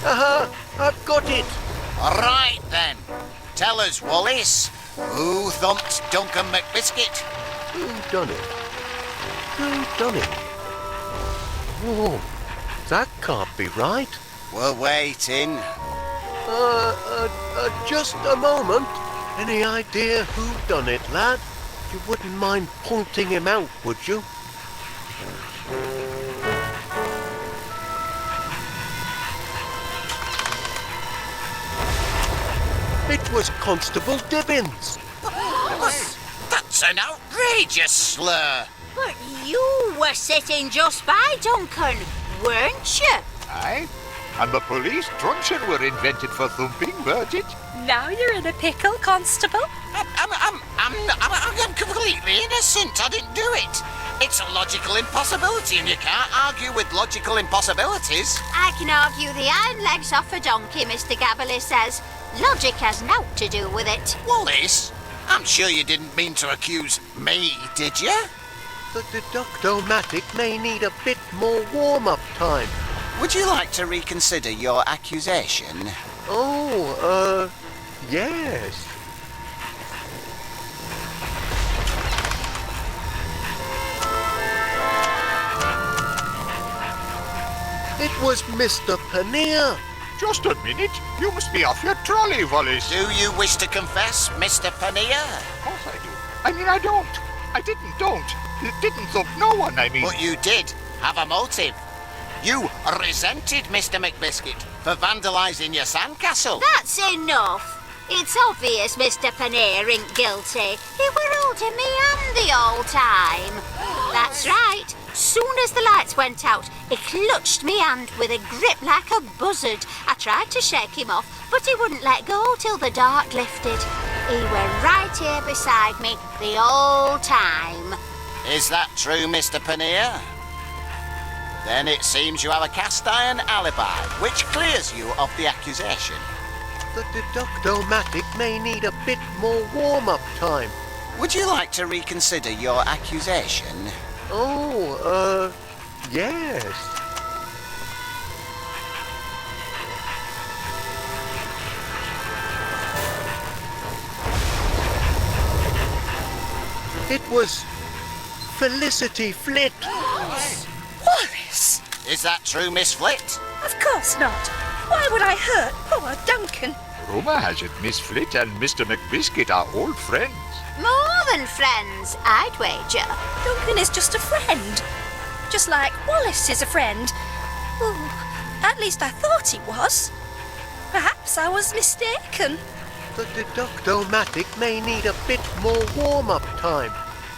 Aha! I've got it! Right then. Tell us, Wallace, who thumped Duncan McBiscuit? Who done it? Who done it? Oh, that can't be right. We're waiting. Just a moment. Any idea who done it, lad? You wouldn't mind pointing him out, would you? It was Constable Dibbins. That's an outrageous slur. But you were sitting just by Duncan, weren't you? Aye. And the police truncheon were invented for thumping, weren't it? Now you're in a pickle, Constable. I'm completely innocent. I didn't do it. It's a logical impossibility, and you can't argue with logical impossibilities. I can argue the iron legs off a donkey, Mr. Gabberly says. Logic has naught to do with it. Wallace, I'm sure you didn't mean to accuse me, did you? The deduct-o-matic may need a bit more warm-up time. Would you like to reconsider your accusation? Oh, yes. It was Mr. Paneer. Just a minute. You must be off your trolley, Wallace. Do you wish to confess, Mr. Paneer? Of course I do. I mean, I don't. I don't. It didn't thump no one, I mean. But you did have a motive. You resented Mr. McBiscuit for vandalising your sandcastle. That's enough. It's obvious Mr. Paneer ain't guilty. He were holding me hand the whole time. That's right. Soon as the lights went out, he clutched me hand with a grip like a buzzard. I tried to shake him off, but he wouldn't let go till the dark lifted. He were right here beside me the whole time. Is that true, Mr. Paneer? Then it seems you have a cast-iron alibi, which clears you of the accusation. The deduct-o-matic may need a bit more warm-up time. Would you like to reconsider your accusation? Oh, yes. It was Felicity Flit. Wallace! Is that true, Miss Flit? Of course not. Why would I hurt poor Duncan? Rumour has it Miss Flit and Mr. McBiscuit are old friends. More than friends, I'd wager. Duncan is just a friend. Just like Wallace is a friend. Well, at least I thought he was. Perhaps I was mistaken. The deduct-o-matic may need a bit more warm-up time.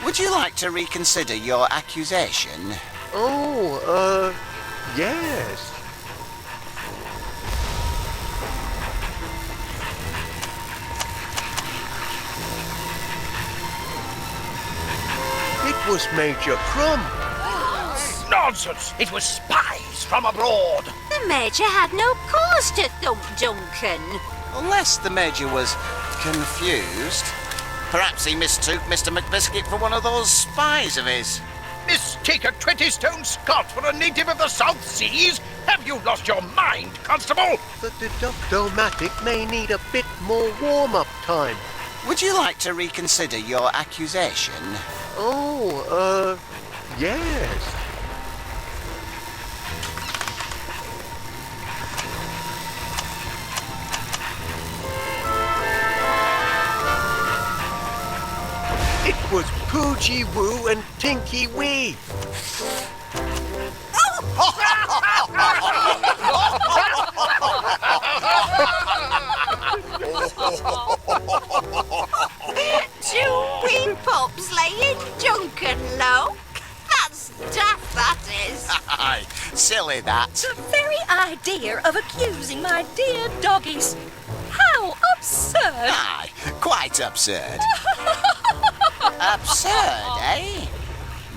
Would you like to reconsider your accusation? Oh, yes. It was Major Crumb. Nonsense! It was spies from abroad. The Major had no cause to thump Duncan. Unless the Major was confused. Perhaps he mistook Mr. McBiscuit for one of those spies of his. Mistake a 20-stone Scot for a native of the South Seas? Have you lost your mind, Constable? The deduct-o-matic may need a bit more warm-up time. Would you like to reconsider your accusation? Oh, yes. It was Poogie Woo and Tinky Wee. Two wee pups laying Duncan low. That's daft, that is. Aye, silly that. The very idea of accusing my dear doggies. How absurd! Aye, quite absurd. Absurd, eh?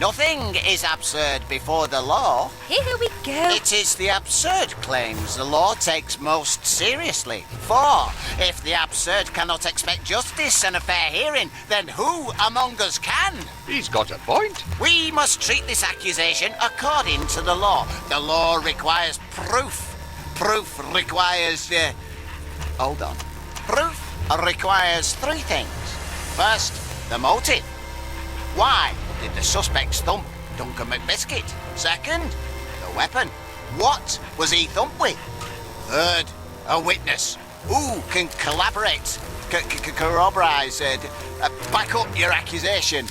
Nothing is absurd before the law. Here we go. It is the absurd claims the law takes most seriously. For if the absurd cannot expect justice and a fair hearing, then who among us can? He's got a point. We must treat this accusation according to the law. The law requires proof. Proof requires... hold on. Proof requires three things. First, the motive. Why did the suspects thump Duncan McBiscuit? Second, the weapon. What was he thumped with? Third, a witness. Who can collaborate, corroborate, back up your accusation?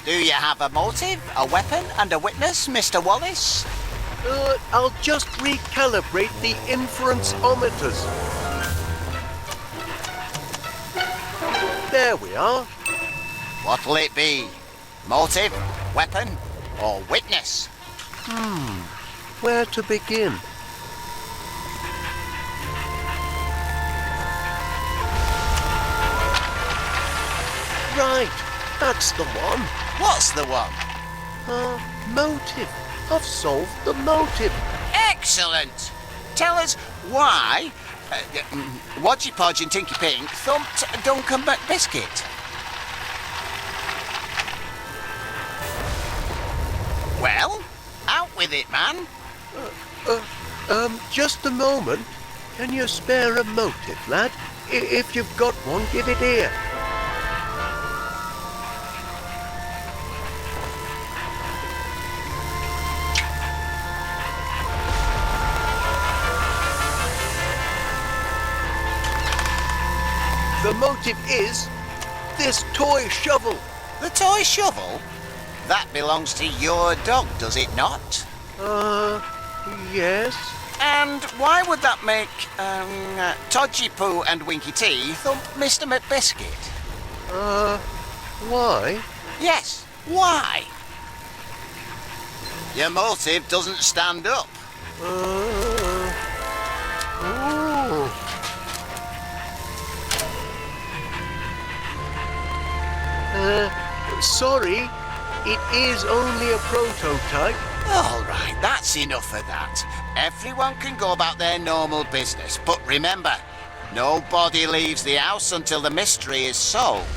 Do you have a motive, a weapon, and a witness, Mr. Wallace? I'll just recalibrate the inference-ometers. There we are. What'll it be? Motive, weapon, or witness? Where to begin? Right, that's the one. What's the one? Motive. I've solved the motive. Excellent! Tell us why Wodgy Podge and Tinky Pink thumped Duncan McBiscuit. Well, out with it, man. Just a moment. Can you spare a motive, lad? If you've got one, give it here. The motive is this toy shovel. The toy shovel? That belongs to your dog, does it not? Yes. And why would that make, Todgy Poo and Winky T thump Mr. McBiscuit? Why? Yes, why? Your motive doesn't stand up. Sorry, it is only a prototype. All right, that's enough of that. Everyone can go about their normal business, but remember, nobody leaves the house until the mystery is solved.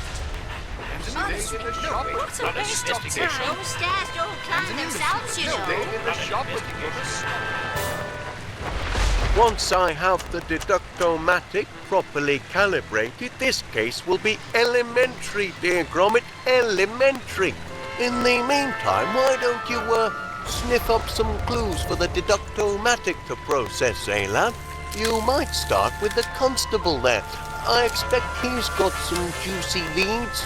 What a waste of time. Those stairs don't climb themselves, you know. Once I have the deduct-o-matic properly calibrated, this case will be elementary, dear Gromit, elementary. In the meantime, why don't you, sniff up some clues for the deduct-o-matic to process, eh, lad? You might start with the constable there. I expect he's got some juicy leads.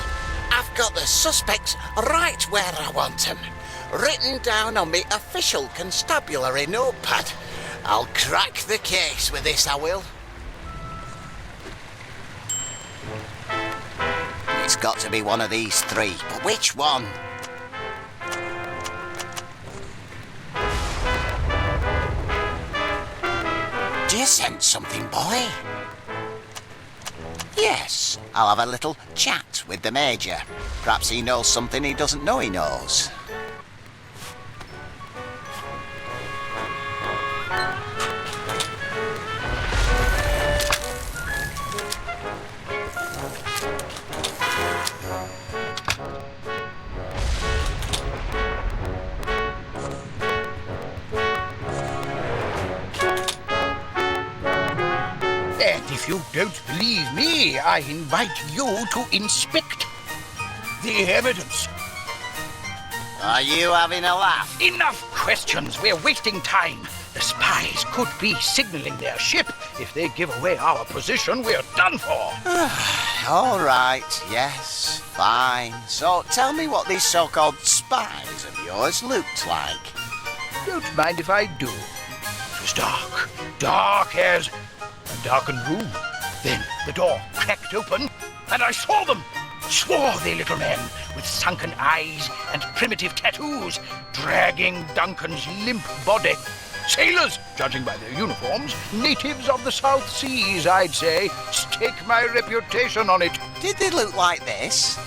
I've got the suspects right where I want them, written down on me official constabulary notepad. I'll crack the case with this, I will. It's got to be one of these three, but which one? Do you sense something, boy? Yes, I'll have a little chat with the Major. Perhaps he knows something he doesn't know he knows. And if you don't believe me, I invite you to inspect the evidence. Are you having a laugh? Enough questions. We're wasting time. The spies could be signaling their ship. If they give away our position, we're done for. All right, yes, fine. So tell me what these so-called spies of yours looked like. Don't mind if I do. It was dark. Dark as a darkened room. Then the door cracked open, and I saw them. Swarthy little men with sunken eyes and primitive tattoos, dragging Duncan's limp body. Sailors, judging by their uniforms, natives of the South Seas, I'd say. Stake my reputation on it. Did they look like this?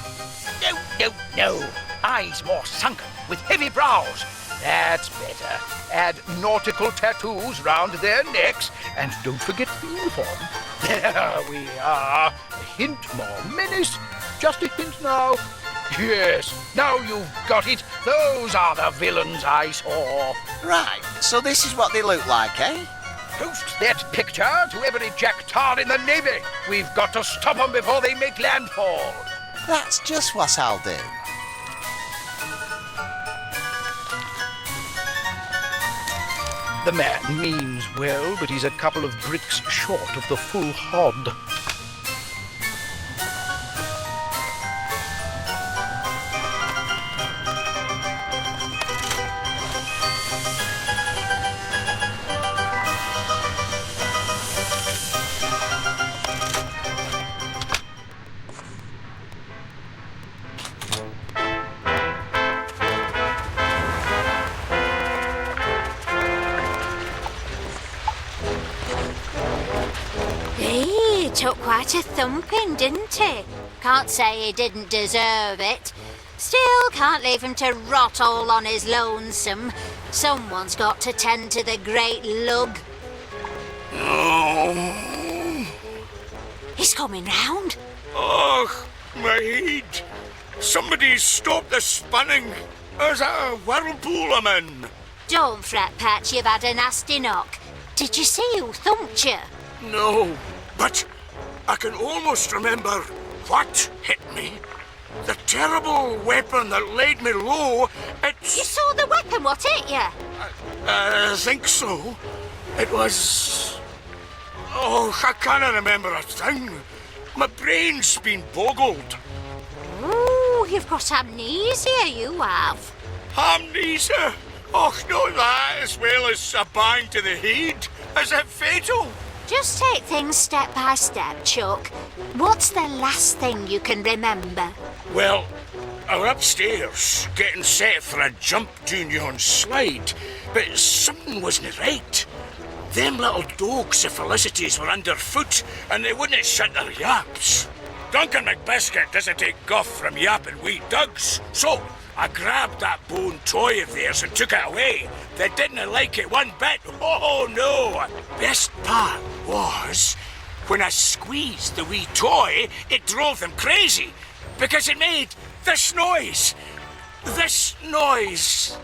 No. Eyes more sunken, with heavy brows. That's better. Add nautical tattoos round their necks, and don't forget the uniform. There we are. A hint more menace. Just a hint now. Yes, now you've got it. Those are the villains I saw. Right, so this is what they look like, eh? Post that picture to every jack-tar in the Navy. We've got to stop them before they make landfall. That's just what I'll do. The man means well, but he's a couple of bricks short of the full hod. He took quite a thumping, didn't he? Can't say he didn't deserve it. Still, can't leave him to rot all on his lonesome. Someone's got to tend to the great lug. Oh, He's coming round. oh, my head. Somebody stop the spinning. There's a whirlpool I'm in. Don't fret, Pat, you've had a nasty knock. Did you see who thumped you? No, but I can almost remember what hit me. The terrible weapon that laid me low, You saw the weapon what hit you? I think so. It was... Oh, I can't remember a thing. My brain's been boggled. Ooh, you've got amnesia, you have. Amnesia? Oh, not that, as well as a bang to the head. Is it fatal? Just take things step by step, Chuck. What's the last thing you can remember? Well, I were upstairs, getting set for a jump down yon slide, but something wasn't right. Them little dogs of Felicity's were underfoot, and they wouldn't shut their yaps. Duncan McBiscuit doesn't take guff from yapping wee dugs, so I grabbed that bone toy of theirs and took it away. They didn't like it one bit. Oh, no. Best part was, when I squeezed the wee toy, it drove them crazy, because it made this noise. This noise.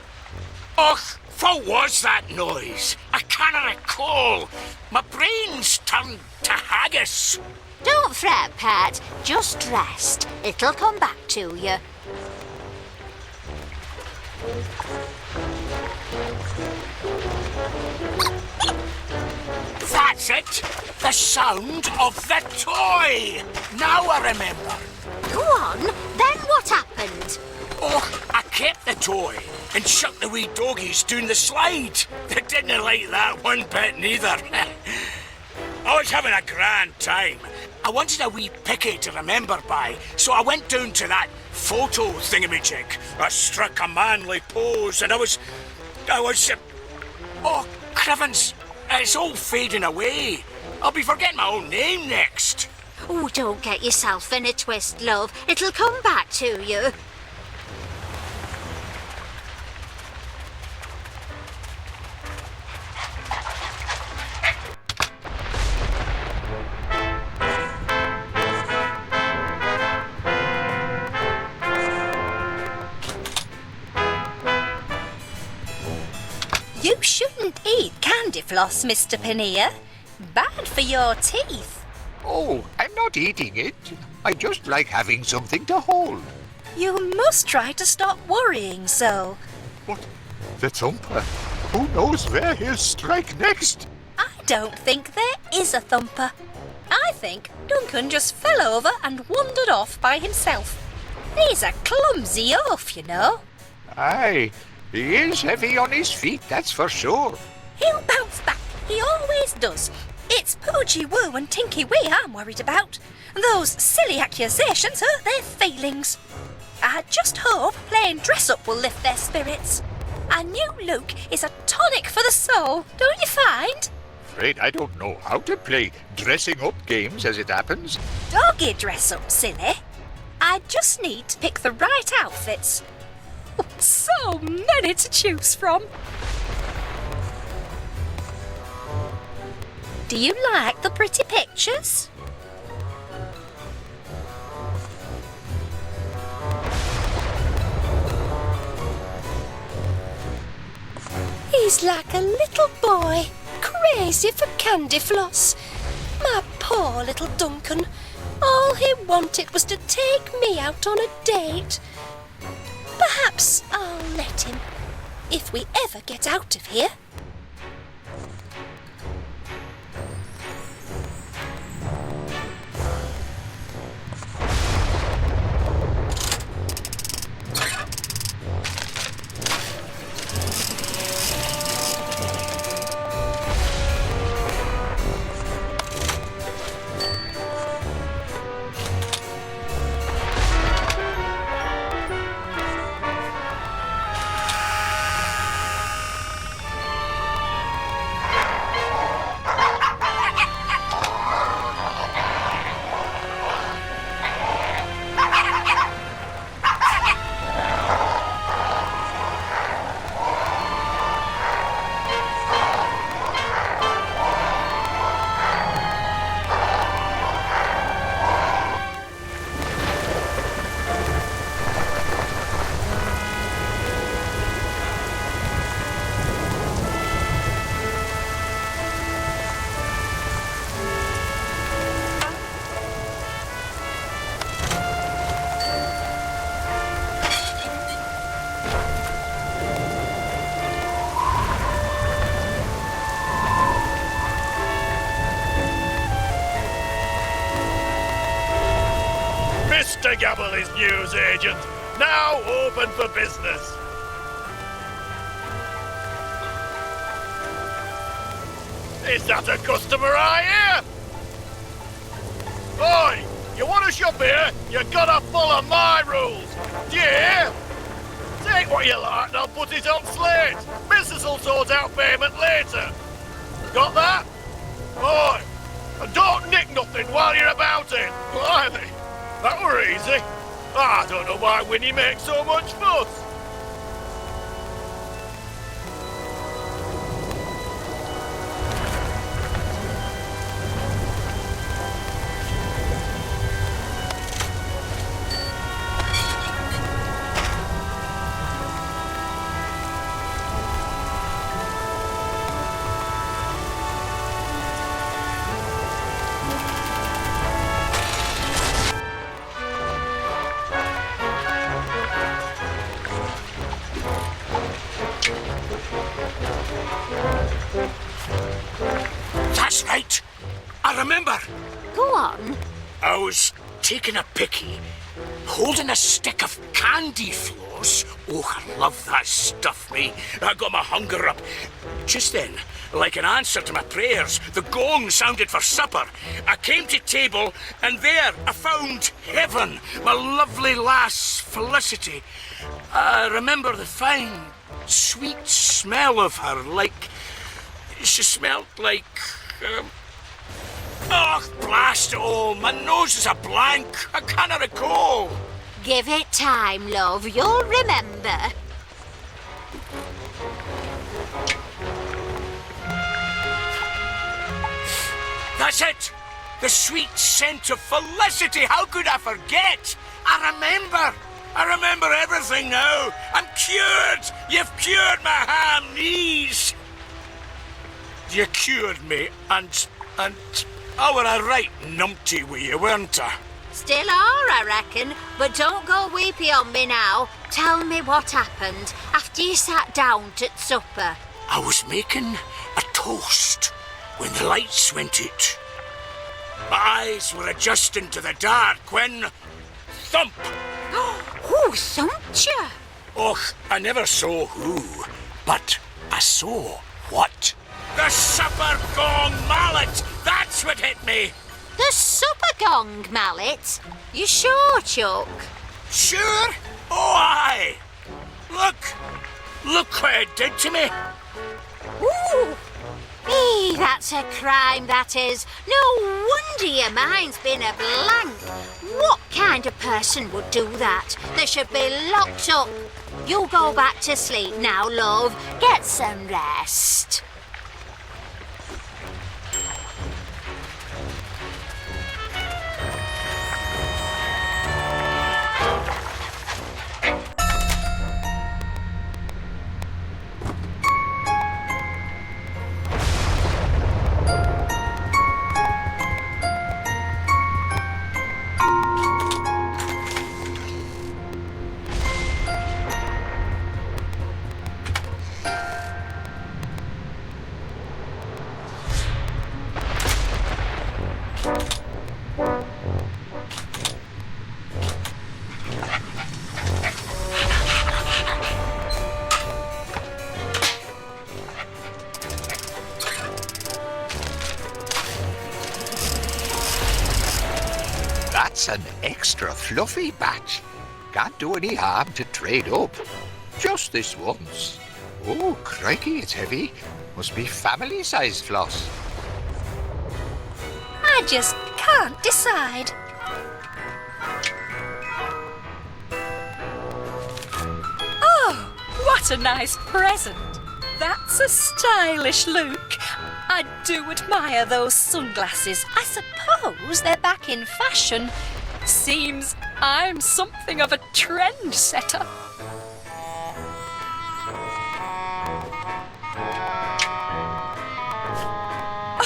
Och, what was that noise? I can't recall. My brain's turned to haggis. Don't fret, Pat. Just rest. It'll come back to you. That's it. The sound of the toy. Now I remember. Go on. Then what happened? Oh, I kept the toy and shook the wee doggies down the slide. They didn't like that one bit neither. I was having a grand time. I wanted a wee picky to remember by, so I went down to that photo thingamajig. I struck a manly pose, and I was... Oh, Crivens, it's all fading away. I'll be forgetting my own name next. Oh, don't get yourself in a twist, love. It'll come back to you. You shouldn't eat candy floss, Mr. Paneer. Bad for your teeth. Oh, I'm not eating it. I just like having something to hold. You must try to stop worrying so. What? The thumper? Who knows where he'll strike next? I don't think there is a thumper. I think Duncan just fell over and wandered off by himself. He's a clumsy oaf, you know. Aye, he is heavy on his feet, that's for sure. He'll bounce back. He always does. It's Poochie Woo and Tinky Wee I'm worried about. Those silly accusations hurt their feelings. I just hope playing dress-up will lift their spirits. A new look is a tonic for the soul, don't you find? Afraid I don't know how to play dressing up games as it happens. Doggy dress-up, silly. I just need to pick the right outfits. So many to choose from. Do you like the pretty pictures? He's like a little boy, crazy for candy floss. My poor little Duncan. All he wanted was to take me out on a date. Perhaps I'll let him, if we ever get out of here. Mr. Gabble is news agent, now open for business. Is that a customer I hear? Oi, you want to shop here? You gotta follow my rules. Do you hear? Take what you like and I'll put it on slate. Business will sort out payment later. Got that? Oi, and don't nick nothing while you're about it. Blimey. That were easy. I don't know why Winnie makes so much fuss. That's right. I remember. Go on. I was taking a picky, holding a stick of candy floss. Oh, I love that stuff, me. I got my hunger up. Just then, like an answer to my prayers, the gong sounded for supper. I came to table, and there I found Heaven, my lovely lass Felicity. I remember the fine, sweet smell of her, like... She smelled like... Oh, blast it all. My nose is a blank. I can't recall. Give it time, love. You'll remember. That's it. The sweet scent of Felicity. How could I forget? I remember everything now. I'm cured. You've cured my ham knees. You cured me, and I were a right numpty with you, weren't I? Still are, I reckon. But don't go weepy on me now. Tell me what happened after you sat down at supper. I was making a toast when the lights went out. My eyes were adjusting to the dark when... Thump! Who thumped you? Och, I never saw who, but I saw what. The supper gong mallet! That's what hit me! The supper gong mallet? You sure, Chuck? Sure? Oh, aye! Look what it did to me! Ooh! That's a crime, that is. No wonder your mind's been a blank. What kind of person would do that? They should be locked up. You go back to sleep now, love. Get some rest. That's an extra fluffy batch. Can't do any harm to trade up. Just this once. Oh, crikey, it's heavy. Must be family-sized floss. I just can't decide. Oh, what a nice present. That's a stylish look. I do admire those sunglasses. I suppose they're back in fashion. Seems I'm something of a trendsetter.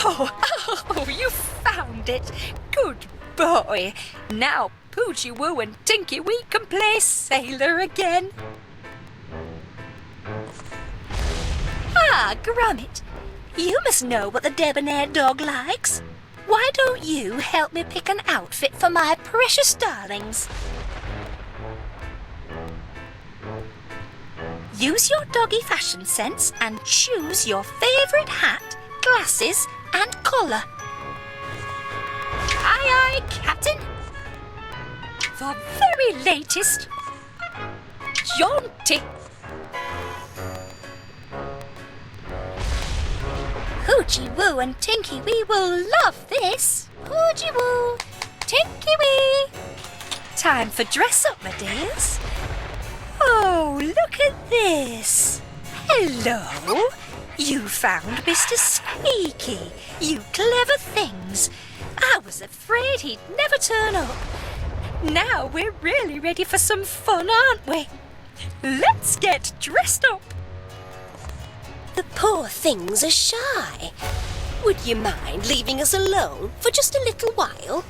Oh, you found it. Good boy. Now Poochie Woo and Tinky Wee can play sailor again. Ah, Gromit, you must know what the debonair dog likes. Why don't you help me pick an outfit for my precious darlings? Use your doggy fashion sense and choose your favourite hat, glasses and collar. Aye, aye, Captain. The very latest. Jaunty. Poochie Woo and Tinky Wee will love this. Poochie Woo, Tinky Wee. Time for dress up, my dears. Oh, look at this. Hello. You found Mr. Squeaky. You clever things. I was afraid he'd never turn up. Now we're really ready for some fun, aren't we? Let's get dressed up. The poor things are shy. Would you mind leaving us alone for just a little while?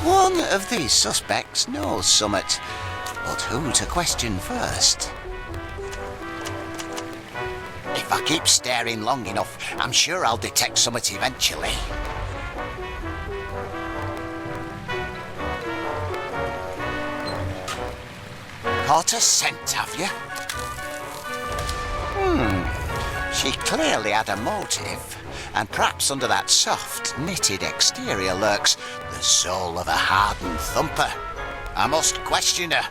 One of these suspects knows summat, but who to question first? If I keep staring long enough, I'm sure I'll detect summat eventually. Caught a scent, have you? She clearly had a motive, and perhaps under that soft, knitted exterior lurks the soul of a hardened thumper. I must question her.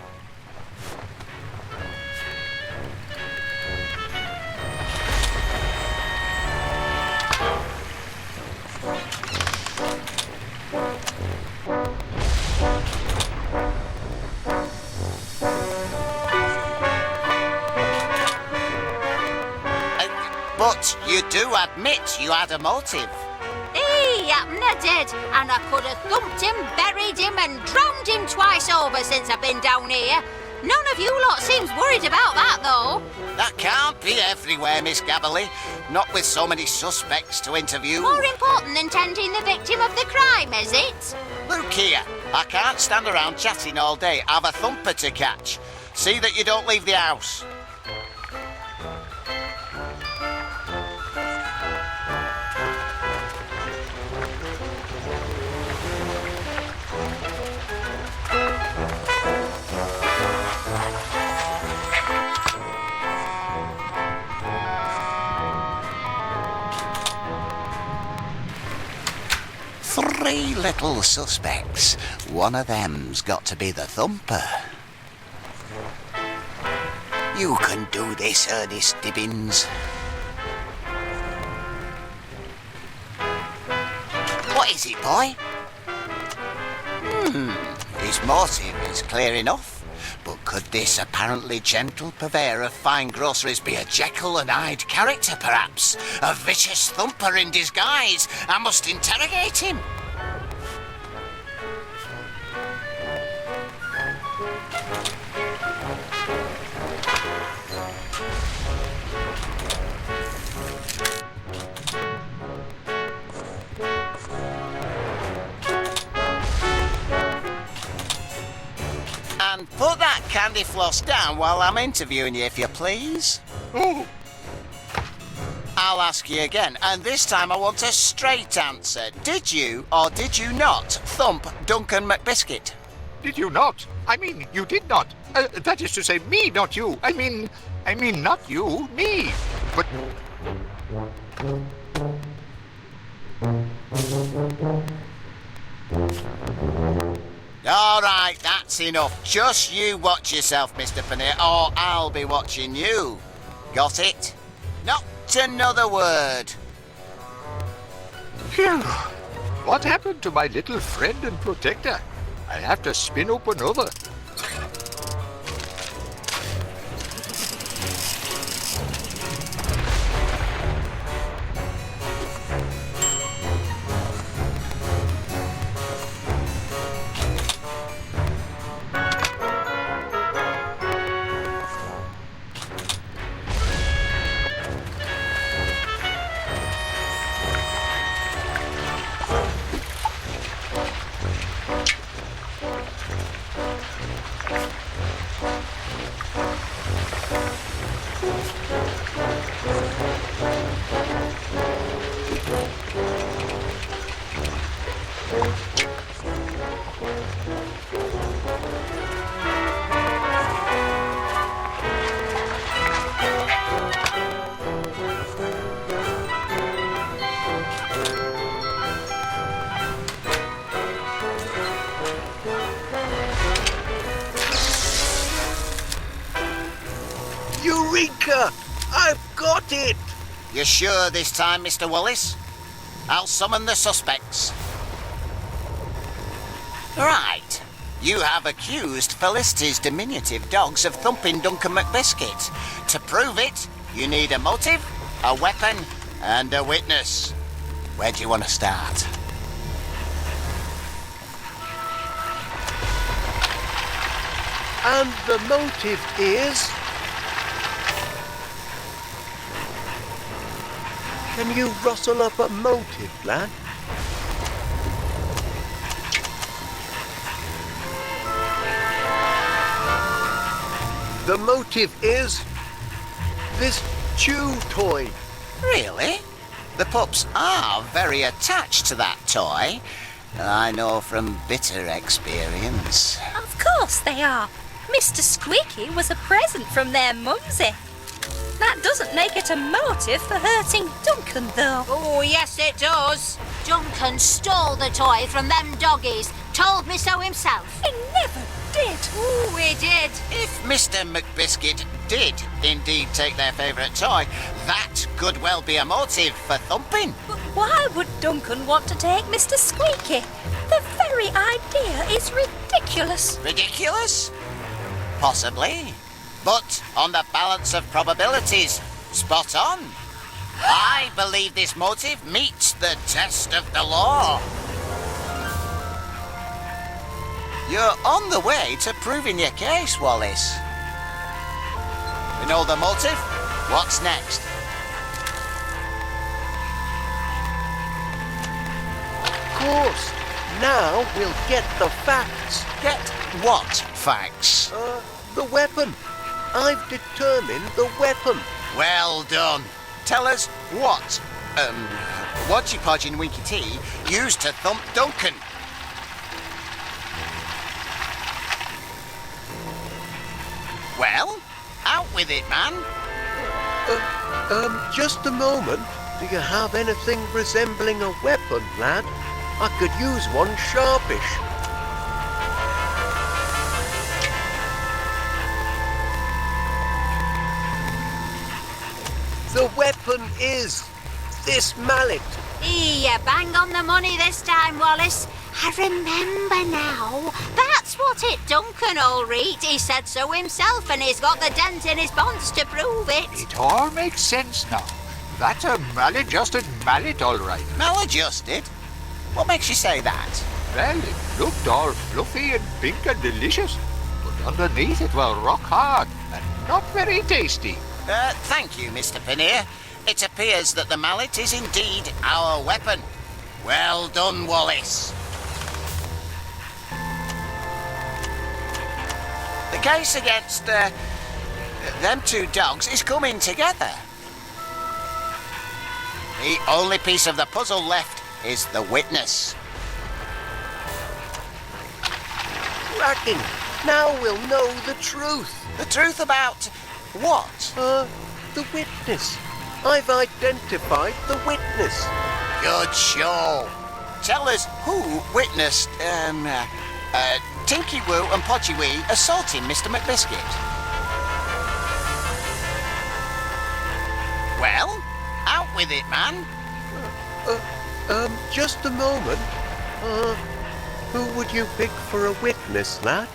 But you do admit you had a motive. He happen I did, and I could have thumped him, buried him, and drowned him twice over since I've been down here. None of you lot seems worried about that, though. That can't be everywhere, Miss Gabberly. Not with so many suspects to interview. More important than tending the victim of the crime, is it? Look here, I can't stand around chatting all day. I've a thumper to catch. See that you don't leave the house. Three little suspects. One of them's got to be the thumper. You can do this, Ernest Dibbins. What is it, boy? His motive is clear enough. But could this apparently gentle purveyor of fine groceries be a Jekyll and Hyde character, perhaps? A vicious thumper in disguise? I must interrogate him. And put that candy floss down while I'm interviewing you, if you please. Oh, I'll ask you again, and this time I want a straight answer. Did you or did you not thump Duncan McBiscuit? did you not? I mean, you did not. That is to say, me, not you. I mean, not you, me. But... All right, that's enough. Just you watch yourself, Mr. Paneer, or I'll be watching you. Got it? Not another word. Phew. What happened to my little friend and protector? I'll have to spin up another. Eureka! I've got it! You sure this time, Mr. Wallace? I'll summon the suspects. Right. You have accused Felicity's diminutive dogs of thumping Duncan McBiscuit. To prove it, you need a motive, a weapon, and a witness. Where do you want to start? And the motive is... Can you rustle up a motive, lad? The motive is... this chew toy. Really? The pups are very attached to that toy. I know from bitter experience. Of course they are. Mr. Squeaky was a present from their mumsy. That doesn't make it a motive for hurting Duncan, though. Oh, yes, it does. Duncan stole the toy from them doggies. Told me so himself. He never did. Oh, he did. If Mr. McBiscuit did indeed take their favourite toy, that could well be a motive for thumping. But why would Duncan want to take Mr. Squeaky? The very idea is ridiculous. Ridiculous? Possibly. But on the balance of probabilities, spot on. I believe this motive meets the test of the law. You're on the way to proving your case, Wallace. We know the motive. What's next? Of course. Now we'll get the facts. Get what facts? The weapon. I've determined the weapon. Well done. Tell us what, Wodgy Podge and Winky T used to thump Duncan. Well, out with it, man. Just a moment. Do you have anything resembling a weapon, lad? I could use one sharpish. The weapon is this mallet. You bang on the money this time, Wallace. I remember now. That's what it Duncan, all right. He said so himself, and he's got the dent in his bonds to prove it. It all makes sense now. That's a maladjusted mallet, all right. Maladjusted? What makes you say that? Well, it looked all fluffy and pink and delicious, but underneath it was rock hard and not very tasty. Thank you, Mr. Pannier. It appears that the mallet is indeed our weapon. Well done, Wallace. The case against, them two dogs is coming together. The only piece of the puzzle left is the witness. Cracking. Now we'll know the truth. The truth about what? The witness. I've identified the witness. Good show. Tell us who witnessed, Tinky Woo and Podgy Wee assaulting Mr. McBiscuit. Well, out with it, man. Just a moment. Who would you pick for a witness, lad?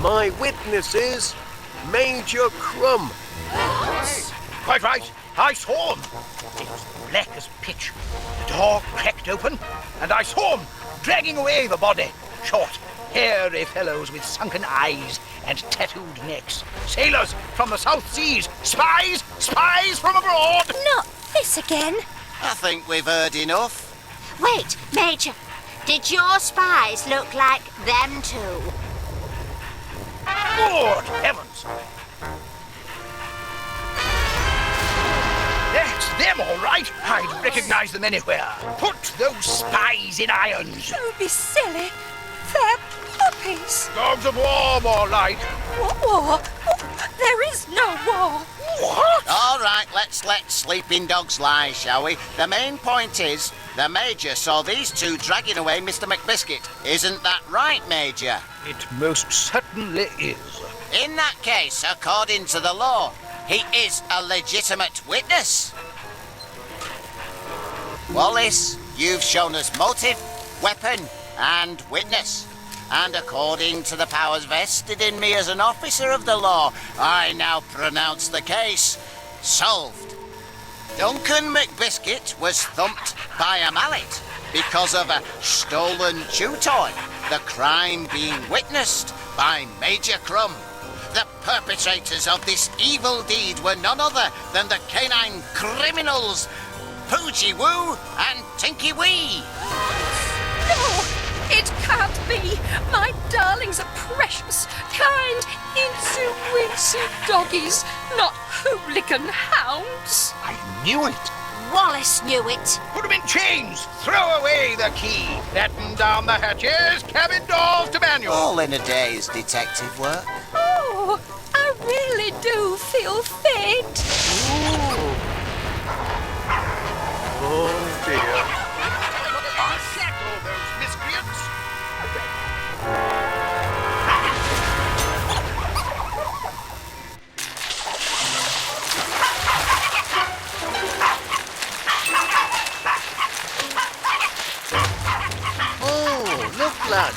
My witness is Major Crumb. Quite right. I saw him. It was black as pitch. The door cracked open, and I saw him dragging away the body. Short, hairy fellows with sunken eyes and tattooed necks. Sailors from the South Seas. Spies! Spies from abroad! Not this again. I think we've heard enough. Wait, Major. Did your spies look like them two? Good heavens! That's them, all right. I'd recognize them anywhere. Put those spies in irons. Don't be silly. They're puppies. Dogs of war, more like. What war? Oh, there is no war. What? All right, let's let sleeping dogs lie, shall we? The main point is, the Major saw these two dragging away Mr. McBiscuit. Isn't that right, Major? It most certainly is. In that case, according to the law, he is a legitimate witness. Wallace, you've shown us motive, weapon, and witness. And according to the powers vested in me as an officer of the law, I now pronounce the case solved. Duncan McBiscuit was thumped by a mallet because of a stolen chew toy, the crime being witnessed by Major Crumb. The perpetrators of this evil deed were none other than the canine criminals, Poogie Woo and Tinky Wee. No, it can't be. My darlings are precious, kind, incy-wincy doggies, not hooligan hounds. I knew it. Wallace knew it. Put 'em in chains. Throw away the key. Batten down the hatches. Cabin doors to manual. All in a day's detective work. Oh, I really do feel faint. Oh dear. Settle those miscreants. Oh, look, lad.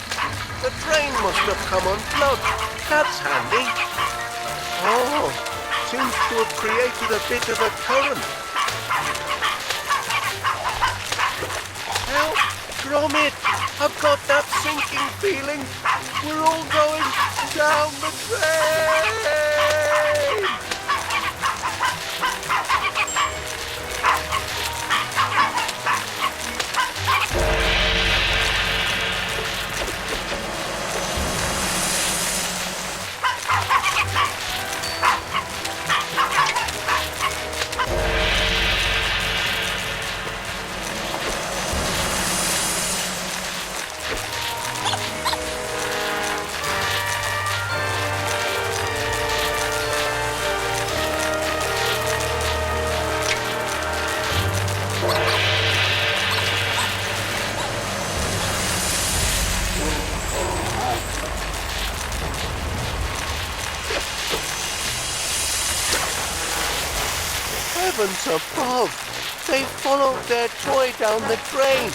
The train must have come unplugged. That's handy. Oh, seems to have created a bit of a current. Help, Gromit! I've got that sinking feeling. We're all going down the drain! Heavens above! They followed their toy down the drain.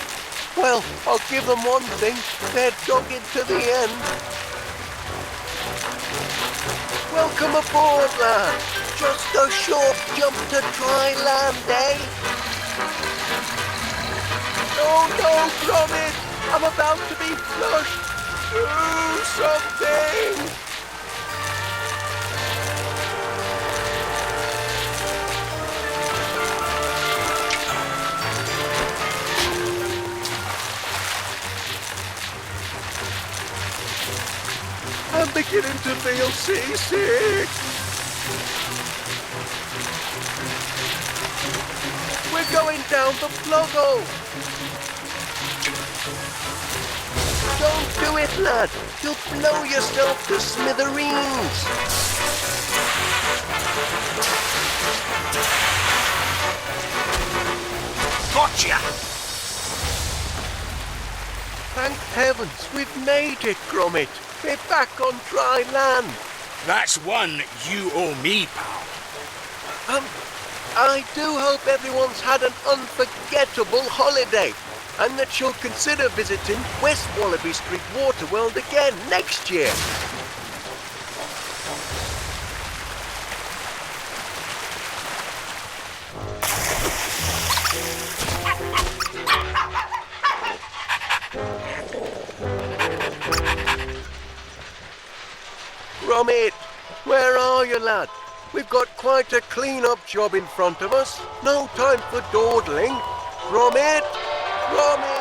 Well, I'll give them one thing. They're dogged to the end. Welcome aboard, lad. Just a short jump to dry land, eh? Oh no, Gromit! I'm about to be flushed. Do something! I'm beginning to feel seasick. We're going down the pluggo. Don't do it, lad. You'll blow yourself to smithereens. Gotcha. Thank heavens, we've made it, Gromit. We're back on dry land. That's one you owe me, pal. I do hope everyone's had an unforgettable holiday and that you'll consider visiting West Wallaby Street Waterworld again next year. Gromit, where are you, lad? We've got quite a clean-up job in front of us. No time for dawdling. Gromit! Gromit!